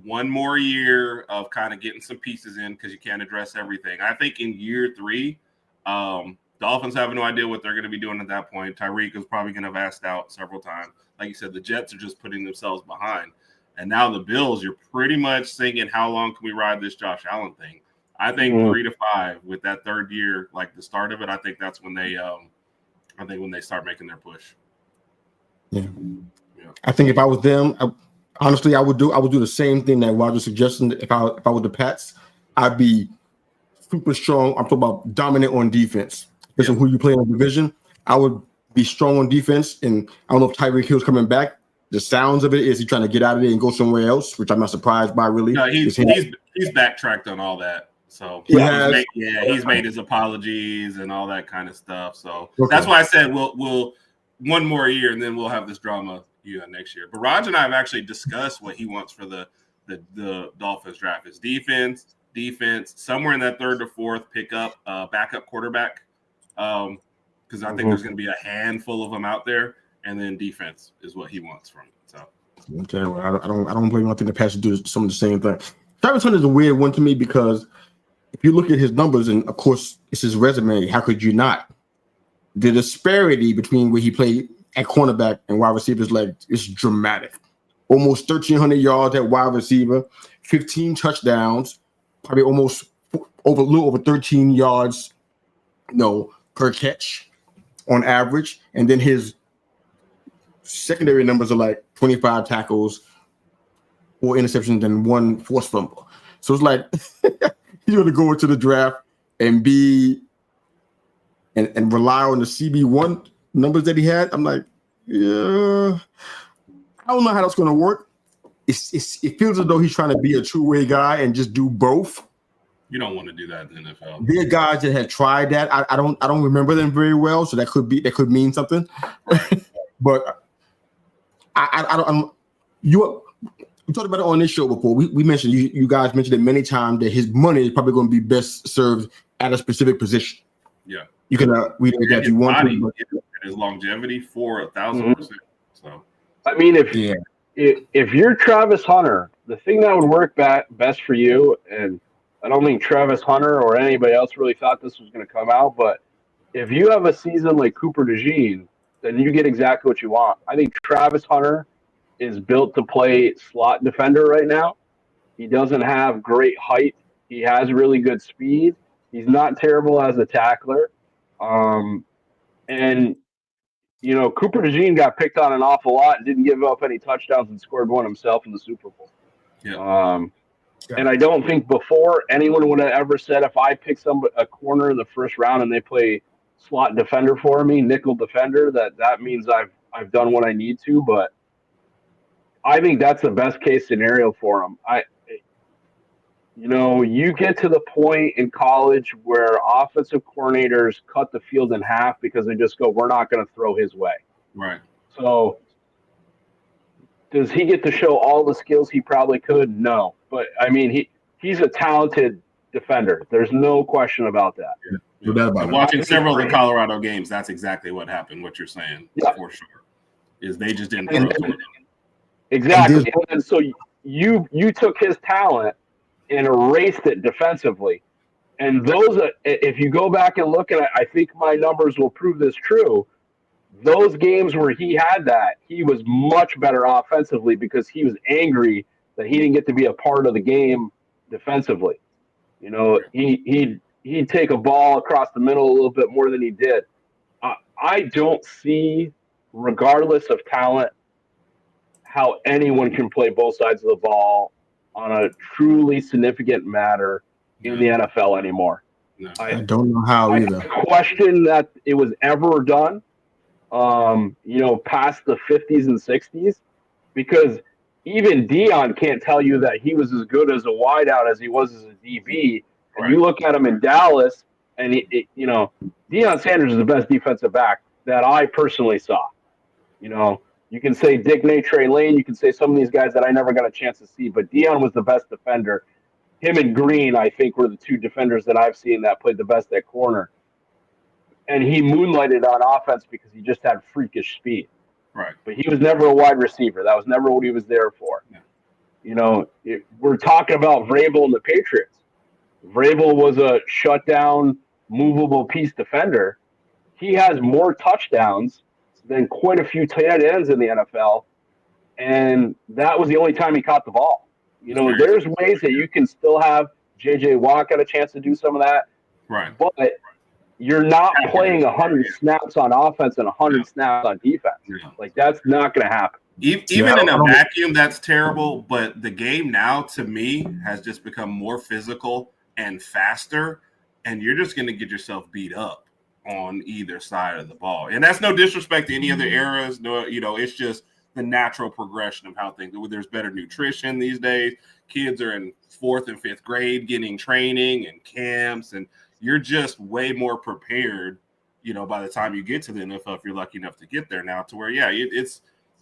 S2: One more year of kind of getting some pieces in because you can't address everything. I think in year 3, Dolphins have no idea what they're going to be doing at that point. Tyreek is probably going to have asked out several times. Like you said, the Jets are just putting themselves behind. And now the Bills, you're pretty much thinking, how long can we ride this Josh Allen thing? I think 3 to 5 with that third year, like the start of it. I think that's when they, when they start making their push.
S1: Yeah. I think if I was them, Honestly, I would do the same thing that Roger suggested. If I was the Pats, I'd be super strong. I'm talking about dominant on defense. Because of who you play in the division, I would be strong on defense. And I don't know if Tyreek Hill's coming back. The sounds of it is he trying to get out of there and go somewhere else, which I'm not surprised by. Really,
S2: no, he's backtracked on all that. So he's made his apologies and all that kind of stuff. So that's why I said we'll one more year and then we'll have this drama next year. But Raj and I have actually discussed what he wants for the Dolphins draft. Is defense, somewhere in that third to fourth, pick up backup quarterback. Because I think there's going to be a handful of them out there, and then defense is what he wants from it. So
S1: okay, well, I don't blame him. I think the Pats do some of the same thing. Travis Hunter is a weird one to me because if you look at his numbers, and of course it's his resume, how could you not? The disparity between where he played at cornerback and wide receivers is dramatic. Almost 1,300 yards at wide receiver, 15 touchdowns, probably almost a little over 13 yards, per catch on average. And then his secondary numbers are like 25 tackles, 4 interceptions, and 1 forced fumble. So it's like he's going to go into the draft and be and rely on the CB1 numbers that he had. I'm like, yeah, I don't know how that's going to work. It feels as though he's trying to be a two-way guy and just do both.
S2: You don't want to do that in the NFL.
S1: There are guys that have tried that. I don't remember them very well, so that could mean something.
S2: Right.
S1: But you talked about it on this show before. We mentioned you guys mentioned it many times that his money is probably going to be best served at a specific position.
S2: Yeah,
S1: you can read it if you want to.
S2: His longevity for 1,000%. So
S3: I mean, if you're Travis Hunter, the thing that would work best for you, and I don't think Travis Hunter or anybody else really thought this was going to come out, but if you have a season like Cooper DeJean, then you get exactly what you want. I think Travis Hunter is built to play slot defender right now. He doesn't have great height. He has really good speed. He's not terrible as a tackler. And, Cooper DeJean got picked on an awful lot and didn't give up any touchdowns and scored one himself in the Super Bowl.
S2: Yeah.
S3: And I don't think before anyone would have ever said if I pick a corner in the first round and they play slot defender for me, nickel defender, that means I've done what I need to. But I think that's the best case scenario for him. You get to the point in college where offensive coordinators cut the field in half because they just go, we're not going to throw his way.
S2: Right.
S3: So does he get to show all the skills he probably could? No. But, I mean, he's a talented defender. There's no question about that.
S2: Yeah. Watching several of the Colorado games, that's exactly what happened, what you're saying, for sure, is they just didn't throw it.
S3: Exactly. And so you took his talent and erased it defensively. And those, if you go back and look at it, I think my numbers will prove this true. Those games where he had that, he was much better offensively because he was angry that he didn't get to be a part of the game defensively. He'd take a ball across the middle a little bit more than he did. I don't see, regardless of talent, how anyone can play both sides of the ball on a truly significant matter in the NFL anymore.
S2: No.
S1: I don't know how either.
S3: I question that it was ever done, past the 50s and 60s, because even Deion can't tell you that he was as good as a wideout as he was as a DB. And
S2: Right.
S3: you look at him in Dallas, and Deion Sanders is the best defensive back that I personally saw. You can say Dick Nate, Trey Lane. You can say some of these guys that I never got a chance to see. But Deion was the best defender. Him and Green, I think, were the two defenders that I've seen that played the best at corner. And he moonlighted on offense because he just had freakish speed.
S2: Right.
S3: But he was never a wide receiver. That was never what he was there for. Yeah. We're talking about Vrabel and the Patriots. Vrabel was a shutdown, movable piece defender. He has more touchdowns than quite a few tight ends in the NFL, and that was the only time he caught the ball. There's ways that you can still have J.J. Watt got a chance to do some of that,
S2: right?
S3: But you're not playing 100 snaps on offense and 100 snaps on defense.
S2: Yeah.
S3: Like, that's not going to happen.
S2: Even in a vacuum, that's terrible. But the game now, to me, has just become more physical and faster, and you're just going to get yourself beat up on either side of the ball. And that's no disrespect to any other eras. No, it's just the natural progression of how things. There's better nutrition these days. Kids are in 4th and 5th grade getting training and camps, and you're just way more prepared. By the time you get to the NFL, if you're lucky enough to get there now, to where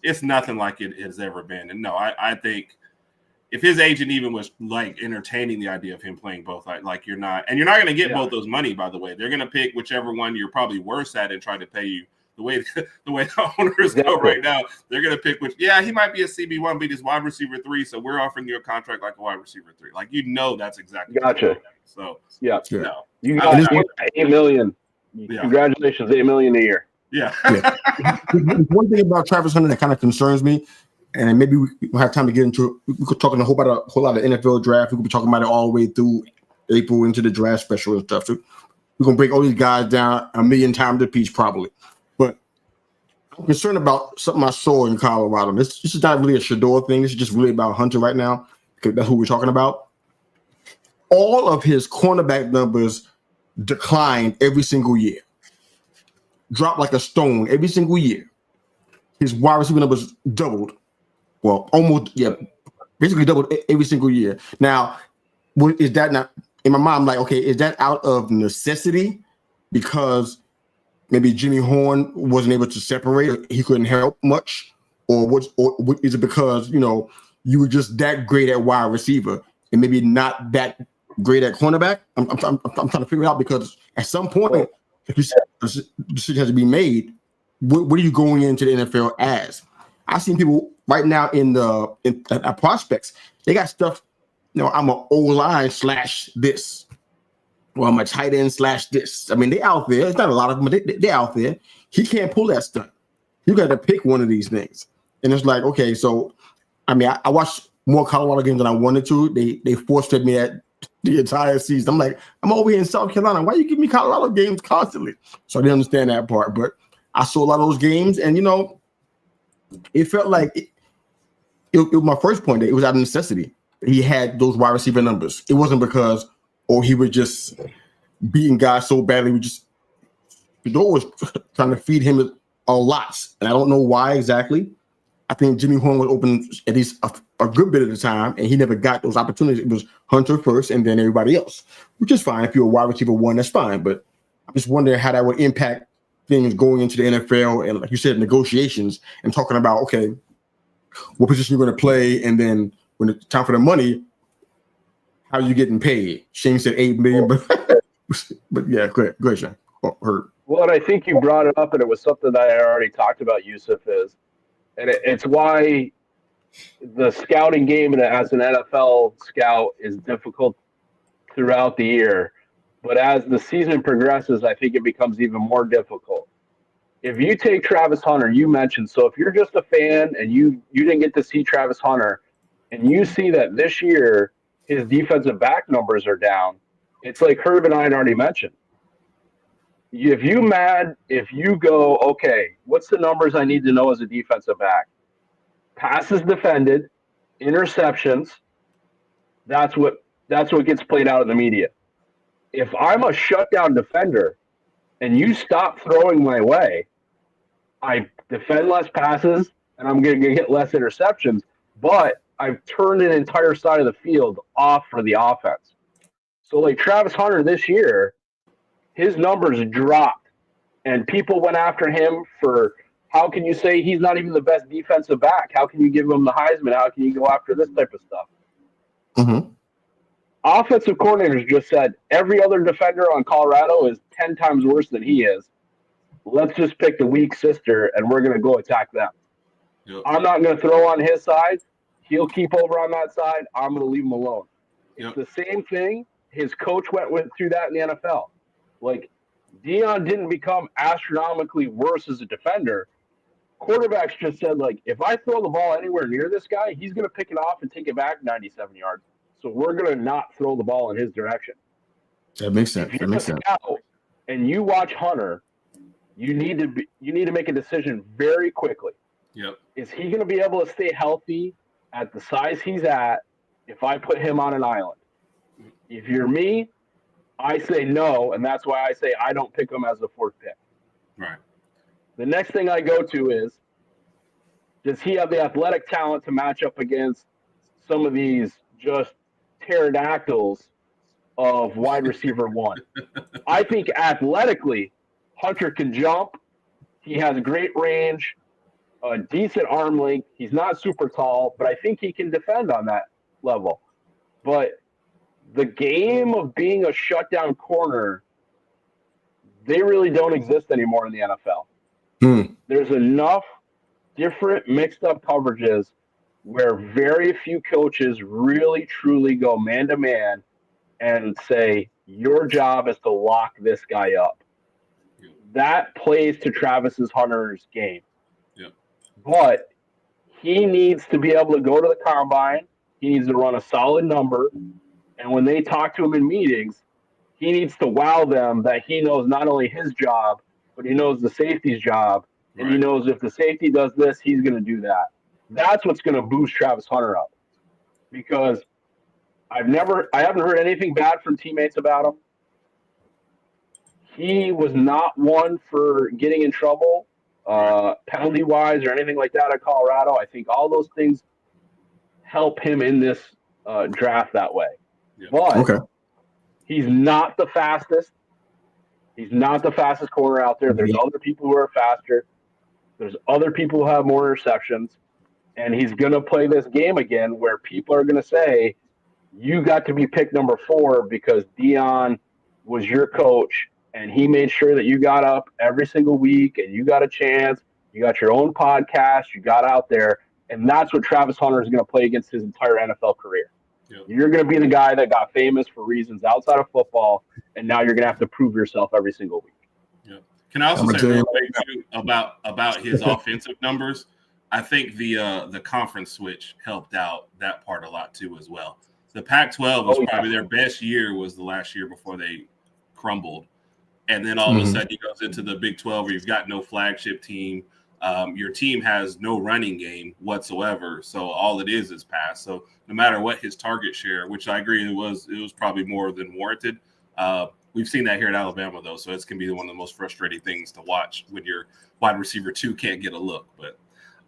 S2: it's nothing like it has ever been. And no, I think if his agent even was like entertaining the idea of him playing both, like you're not going to get both those money, by the way. They're going to pick whichever one you're probably worse at and try to pay you the way the owners go right now. They're going to pick he might be a CB1, but he's wide receiver 3. So we're offering you a contract like a wide receiver 3. Like, that's exactly
S3: gotcha.
S2: So
S3: no, you got $8 million. Yeah. Congratulations, $8 million a year.
S2: Yeah.
S1: One thing about Travis Hunter that kind of concerns me, and maybe we don't have time to get into it. We could talk a whole lot of NFL draft. We could be talking about it all the way through April into the draft special and stuff. So we're gonna break all these guys down a million times a piece, probably. But I'm concerned about something I saw in Colorado. This is not really a Shador thing. This is just really about Hunter right now, because that's who we're talking about. All of his cornerback numbers declined every single year. Dropped like a stone every single year. His wide receiver numbers doubled. Well, almost, basically doubled every single year. Now, is that not, in my mind, I'm like, okay, is that out of necessity because maybe Jimmy Horn wasn't able to separate, he couldn't help much? Or is it because, you were just that great at wide receiver and maybe not that great at cornerback? I'm trying to figure it out, because at some point, if you said the decision has to be made, what are you going into the NFL as? I've seen people right now in prospects, they got stuff, I'm an O-line / this. Well, I'm a tight end / this. I mean, they out there. It's not a lot of them, but they're out there. He can't pull that stuff. You got to pick one of these things. And it's like, okay, so, I mean, I watched more Colorado games than I wanted to. They force-fed me at the entire season. I'm like, I'm over here in South Carolina. Why you give me Colorado games constantly? So I didn't understand that part. But I saw a lot of those games, and, it felt like it was my first point. It was out of necessity. He had those wide receiver numbers. It wasn't because, he was just beating guys so badly. Shador was trying to feed him a lot. And I don't know why exactly. I think Jimmy Horn was open at least a good bit of the time, and he never got those opportunities. It was Hunter first and then everybody else, which is fine. If you're a wide receiver 1, that's fine. But I'm just wondering how that would impact things going into the NFL and, like you said, negotiations and talking about, okay, what position you're going to play, and then when it's time for the money, how are you getting paid? Shane said $8 million, but yeah, go ahead, Shane.
S3: Well, and I think you brought it up, and it was something that I already talked about, Yusuf, and it's why the scouting game as an NFL scout is difficult throughout the year. But as the season progresses, I think it becomes even more difficult. If you take Travis Hunter, you mentioned, so if you're just a fan and you didn't get to see Travis Hunter, and you see that this year his defensive back numbers are down, it's like Herb and I had already mentioned. If you go, okay, what's the numbers I need to know as a defensive back? Passes defended, interceptions, that's what gets played out in the media. If I'm a shutdown defender and you stop throwing my way, I defend less passes and I'm going to get less interceptions, but I've turned an entire side of the field off for the offense. So like Travis Hunter this year, his numbers dropped and people went after him for, how can you say he's not even the best defensive back? How can you give him the Heisman? How can you go after this type of stuff?
S1: Mm-hmm.
S3: Offensive coordinators just said every other defender on Colorado is 10 times worse than he is. Let's just pick the weak sister and we're going to go attack them. Yep. I'm not going to throw on his side. He'll keep over on that side. I'm going to leave him alone. Yep. It's the same thing. His coach went through that in the NFL. Like, Dion didn't become astronomically worse as a defender. Quarterbacks just said, like, if I throw the ball anywhere near this guy, he's going to pick it off and take it back 97 yards. So we're going to not throw the ball in his direction.
S1: That makes sense.
S3: That makes sense. And you watch Hunter, you need to make a decision very quickly.
S2: Yep.
S3: Is he going to be able to stay healthy at the size he's at if I put him on an island? If you're me, I say no, and that's why I say I don't pick him as the fourth pick.
S2: Right.
S3: The next thing I go to is, does he have the athletic talent to match up against some of these just pterodactyls of wide receiver one? I think athletically, Hunter can jump. He has great range, a decent arm length. He's not super tall, but I think he can defend on that level. But the game of being a shutdown corner, they really don't exist anymore in the NFL. There's enough different mixed up coverages where very few coaches really truly go man to man and say, your job is to lock this guy up. That plays to Travis Hunter's game.
S2: Yep.
S3: But he needs to be able to go to the combine. He needs to run a solid number. And when they talk to him in meetings, he needs to wow them that he knows not only his job, but he knows the safety's job. And he knows if the safety does this, he's going to do that. That's what's going to boost Travis Hunter up. Because I haven't heard anything bad from teammates about him. He was not one for getting in trouble, penalty-wise or anything like that at Colorado. I think all those things help him in this draft that way. Yeah. But he's not the fastest. He's not the fastest corner out there. There's other people who are faster. There's other people who have more interceptions. And he's going to play this game again where people are going to say, you got to be pick number 4 because Dion was your coach and he made sure that you got up every single week and you got a chance. You got your own podcast. You got out there. And that's what Travis Hunter is going to play against his entire NFL career. Yep. You're going to be the guy that got famous for reasons outside of football, and now you're going to have to prove yourself every single week.
S2: Yeah. Can I also say real quick too about his offensive numbers? I think the conference switch helped out that part a lot too as well. The Pac-12 was probably their best year was the last year before they crumbled. And then all of a sudden he goes into the Big 12 where you've got no flagship team. Your team has no running game whatsoever. So all it is pass. So no matter what his target share, which I agree it was probably more than warranted. We've seen that here at Alabama though. So it's going to be one of the most frustrating things to watch when your wide receiver 2 can't get a look. But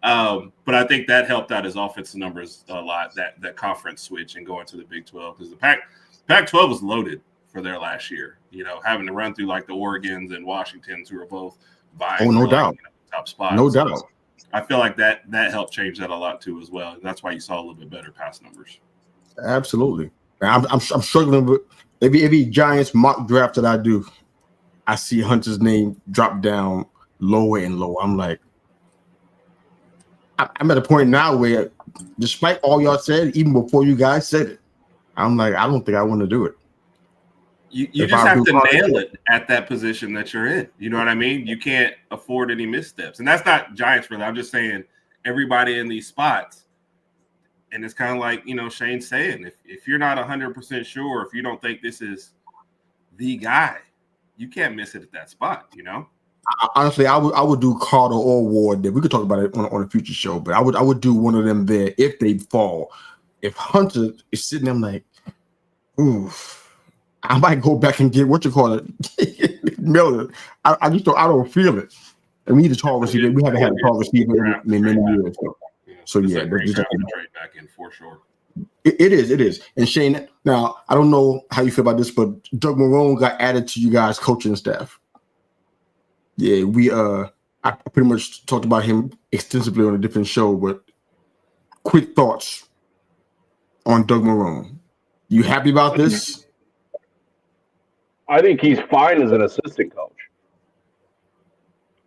S2: I think that helped out his offensive numbers a lot, that conference switch and going to the Big 12 because the Pac-12 was loaded for their last year, having to run through like the Oregons and Washingtons who are both vying
S1: no doubt.
S2: Top spots.
S1: No doubt.
S2: So I feel like that helped change that a lot too as well. That's why you saw a little bit better pass numbers.
S1: Absolutely. I'm struggling with every Giants mock draft that I do. I see Hunter's name drop down lower and lower. I'm like, I'm at a point now where, despite all y'all said, even before you guys said it, I'm like, I don't think I want to do it.
S2: You just have to nail it at that position that you're in. You know what I mean? You can't afford any missteps. And that's not Giants really. I'm just saying everybody in these spots. And it's kind of like, Shane's saying, if you're not 100% sure, if you don't think this is the guy, you can't miss it at that spot,
S1: Honestly, I would do Carter or Ward there. We could talk about it on a future show, but I would do one of them there if they fall. If Hunter is sitting there, I'm like, oof. I might go back and get Miller. I don't feel it. And we need a tall receiver. We haven't had a tall receiver in many years. So yeah,
S2: trade back in for sure.
S1: It is. And Shane, now I don't know how you feel about this, but Doug Marrone got added to you guys' coaching staff. Yeah, I pretty much talked about him extensively on a different show, but quick thoughts on Doug Marrone. You happy about this?
S3: I think he's fine as an assistant coach.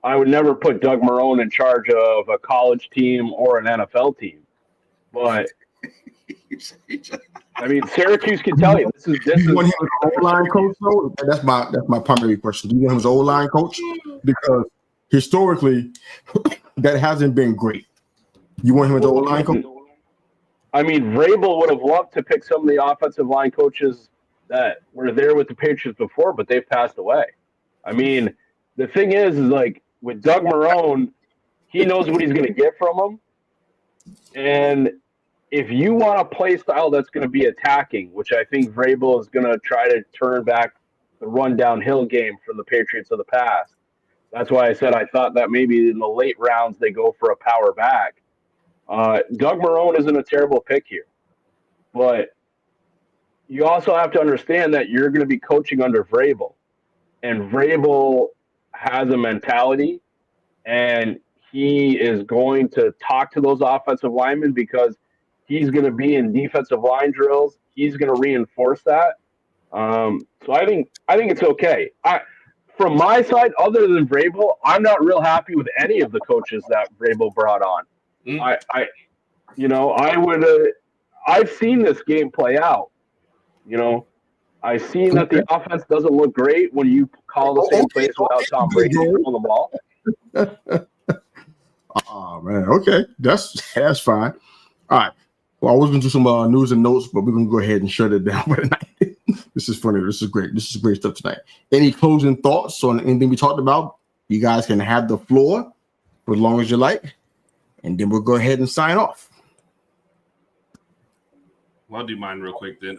S3: I would never put Doug Marrone in charge of a college team or an NFL team. But I mean, Syracuse can tell you this is.
S1: You want him as O-line coach though? That's my primary question. Do you want him as O-line coach? Because historically, that hasn't been great. You want him as O-line coach?
S3: I mean, Vrabel would have loved to pick some of the offensive line coaches that were there with the Patriots before, but they've passed away. I mean, the thing is like with Doug Marrone, He knows what he's going to get from him. And if you want a play style that's going to be attacking, which I think Vrabel is going to try to turn back the run downhill game from the Patriots of the past. That's why I said I thought that maybe in the late rounds they go for a power back. Doug Marrone isn't a terrible pick here. But you also have to understand that you're going to be coaching under Vrabel. And Vrabel has a mentality, and he is going to talk to those offensive linemen because he's going to be in defensive line drills. He's going to reinforce that. So I think it's okay. From my side, other than Vrabel, I'm not real happy with any of the coaches that Vrabel brought on. I've seen this game play out. I've seen that the offense doesn't look great when you call the same plays without Tom Brady throwing the ball.
S1: Oh man, okay, that's fine. All right. Well, I was going to do some news and notes, but we're going to go ahead and shut it down for tonight. This is funny. This is great. This is great stuff tonight. Any closing thoughts on anything we talked about? You guys can have the floor for as long as you like, and then we'll go ahead and sign off.
S2: Well, I'll do mine real quick then.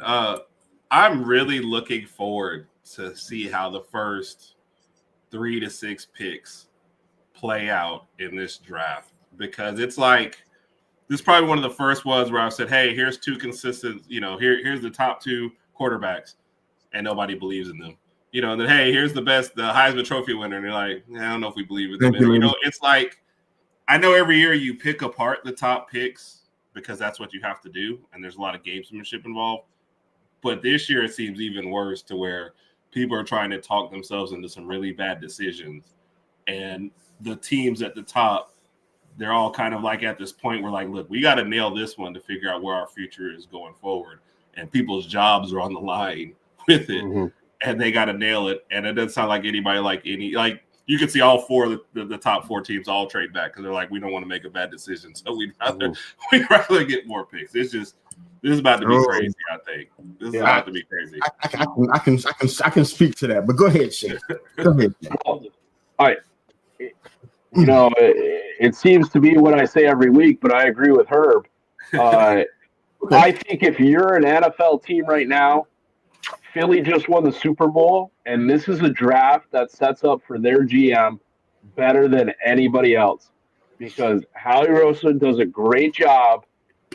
S2: I'm really looking forward to see how the first 3 to 6 picks play out in this draft, because it's like this is probably one of the first ones where I said, hey, here's 2 consistent, here's the top 2 quarterbacks, and nobody believes in them. And then, hey, here's the Heisman Trophy winner, and you're like, I don't know if we believe in them. It's like, I know every year you pick apart the top picks because that's what you have to do, and there's a lot of gamesmanship involved. But this year it seems even worse, to where people are trying to talk themselves into some really bad decisions, and the teams at the top, they're all kind of like at this point where, like, look, we got to nail this one to figure out where our future is going forward. And people's jobs are on the line with it, and they got to nail it. And it doesn't sound like anybody you can see all 4 of the top 4 teams all trade back because they're like, we don't want to make a bad decision. So we'd rather get more picks. This is about to be crazy, I think. This is about to be crazy.
S1: I can speak to that, but go ahead, Shane. Go ahead.
S3: All right. It seems to be what I say every week, but I agree with Herb. I think if you're an NFL team right now, Philly just won the Super Bowl, and this is a draft that sets up for their GM better than anybody else, because Howie Roseman does a great job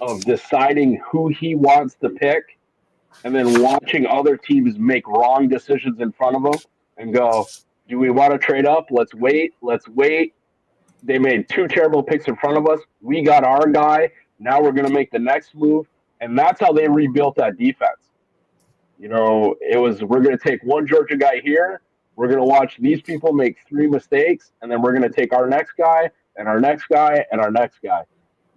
S3: of deciding who he wants to pick and then watching other teams make wrong decisions in front of them and go, do we want to trade up? Let's wait. They made 2 terrible picks in front of us. We got our guy. Now we're going to make the next move. And that's how they rebuilt that defense. It was, we're going to take one Georgia guy here. We're going to watch these people make 3 mistakes. And then we're going to take our next guy and our next guy and our next guy.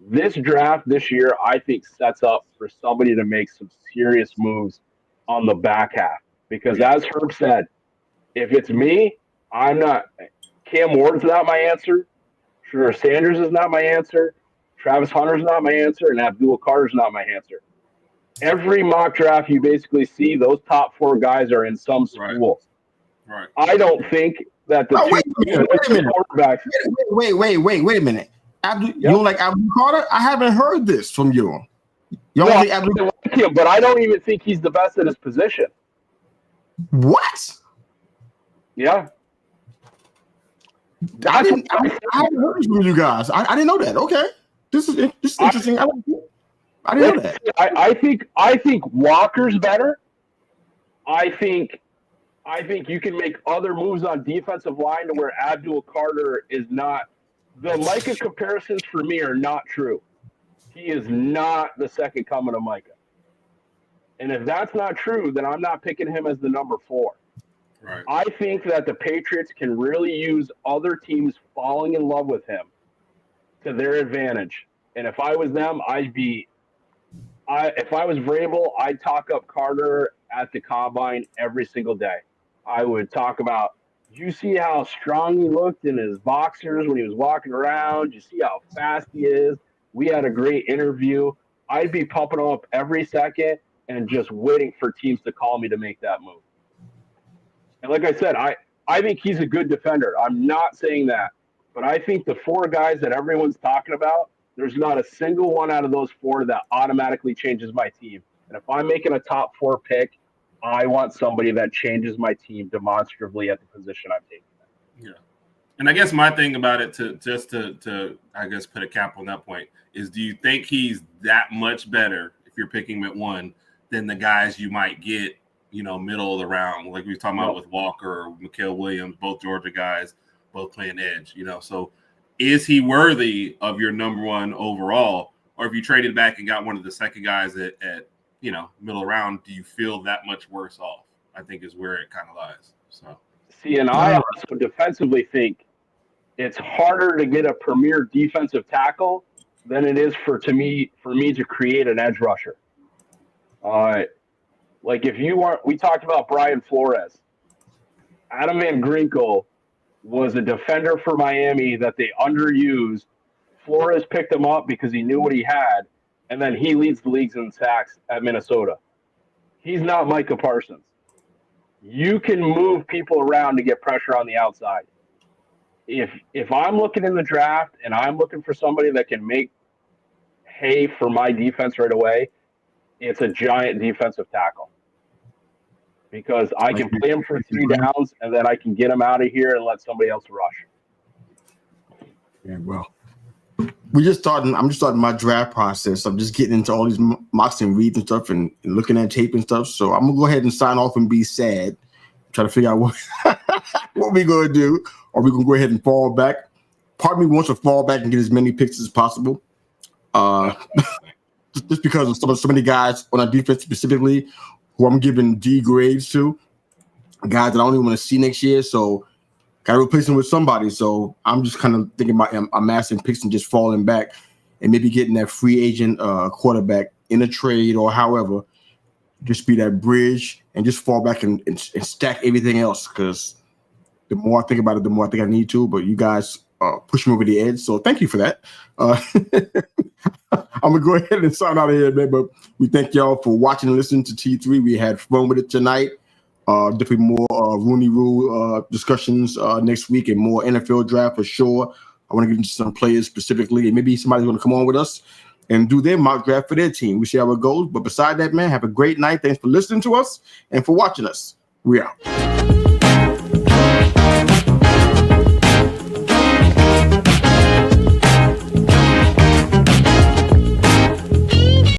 S3: This draft this year, I think, sets up for somebody to make some serious moves on the back half. Because as Herb said, if it's me, I'm not – Cam Ward's not my answer. Sure, Sanders is not my answer. Travis Hunter's not my answer. And Abdul Carter's not my answer. Every mock draft you basically see, those top 4 guys are in some school.
S2: Right.
S3: I don't think that the
S1: quarterbacks – Wait a minute. You don't like Abdul Carter? I haven't heard this from you. You don't like Abdul
S3: Carter? But I don't even think he's the best at his position.
S1: What?
S3: Yeah.
S1: I haven't heard this from you guys. I didn't know that. Okay. This is interesting. I didn't know that.
S3: I think Walker's better. I think you can make other moves on defensive line to where Abdul Carter is not. The Micah comparisons for me are not true. He is not the second coming of Micah. And if that's not true, then I'm not picking him as the number 4.
S2: Right.
S3: I think that the Patriots can really use other teams falling in love with him to their advantage. And if I was them, if I was Vrabel, I'd talk up Carter at the combine every single day. I would talk about, you see how strong he looked in his boxers when he was walking around? You see how fast he is? We had a great interview. I'd be pumping him up every second and just waiting for teams to call me to make that move. And like I said, I think he's a good defender. I'm not saying that But I think the 4 guys that everyone's talking about, there's not a single one out of those 4 that automatically changes my team. And if I'm making a top 4 pick, I want somebody that changes my team demonstrably at the position I'm taking.
S2: Yeah. And I guess my thing about it to I guess put a cap on that point is, do you think he's that much better if you're picking him at 1 than the guys you might get, middle of the round, like we were talking about with Walker or Mikael Williams, both Georgia guys, both playing edge, So is he worthy of your number 1 overall? Or if you traded back and got one of the second guys at middle round, do you feel that much worse off? I think is where it kind of lies. So
S3: see, and I also defensively think it's harder to get a premier defensive tackle than it is for me to create an edge rusher. Like if you weren't, we talked about Brian Flores. Adam Van Ginkel was a defender for Miami that they underused. Flores picked him up because he knew what he had, and then he leads the leagues in sacks at Minnesota. He's not Micah Parsons. You can move people around to get pressure on the outside. If I'm looking in the draft and I'm looking for somebody that can make hay for my defense right away, it's a giant defensive tackle. Because I can play him for 3 downs and then I can get him out of here and let somebody else rush.
S1: Yeah, well, I'm just starting my draft process. I'm just getting into all these mocks and reads and stuff and looking at tape and stuff. So I'm gonna go ahead and sign off and be sad. Try to figure out what we're gonna do, or we're gonna go ahead and fall back. Part of me wants to fall back and get as many picks as possible. Just because of so many guys on our defense specifically who I'm giving D grades to, guys that I don't even want to see next year. So got to replace them with somebody. So I'm just kind of thinking about amassing picks and just falling back and maybe getting that free agent quarterback in a trade or however, just be that bridge and just fall back and stack everything else. Because the more I think about it, the more I think I need to. But you guys push me over the edge. So thank you for that. I'm going to go ahead and sign out of here, man. But we thank y'all for watching and listening to T3. We had fun with it tonight. Definitely more Rooney Rule discussions next week and more NFL draft for sure. I want to get into some players specifically, and maybe somebody's going to come on with us and do their mock draft for their team. We see how it goes. But beside that, man, have a great night. Thanks for listening to us and for watching us. We out.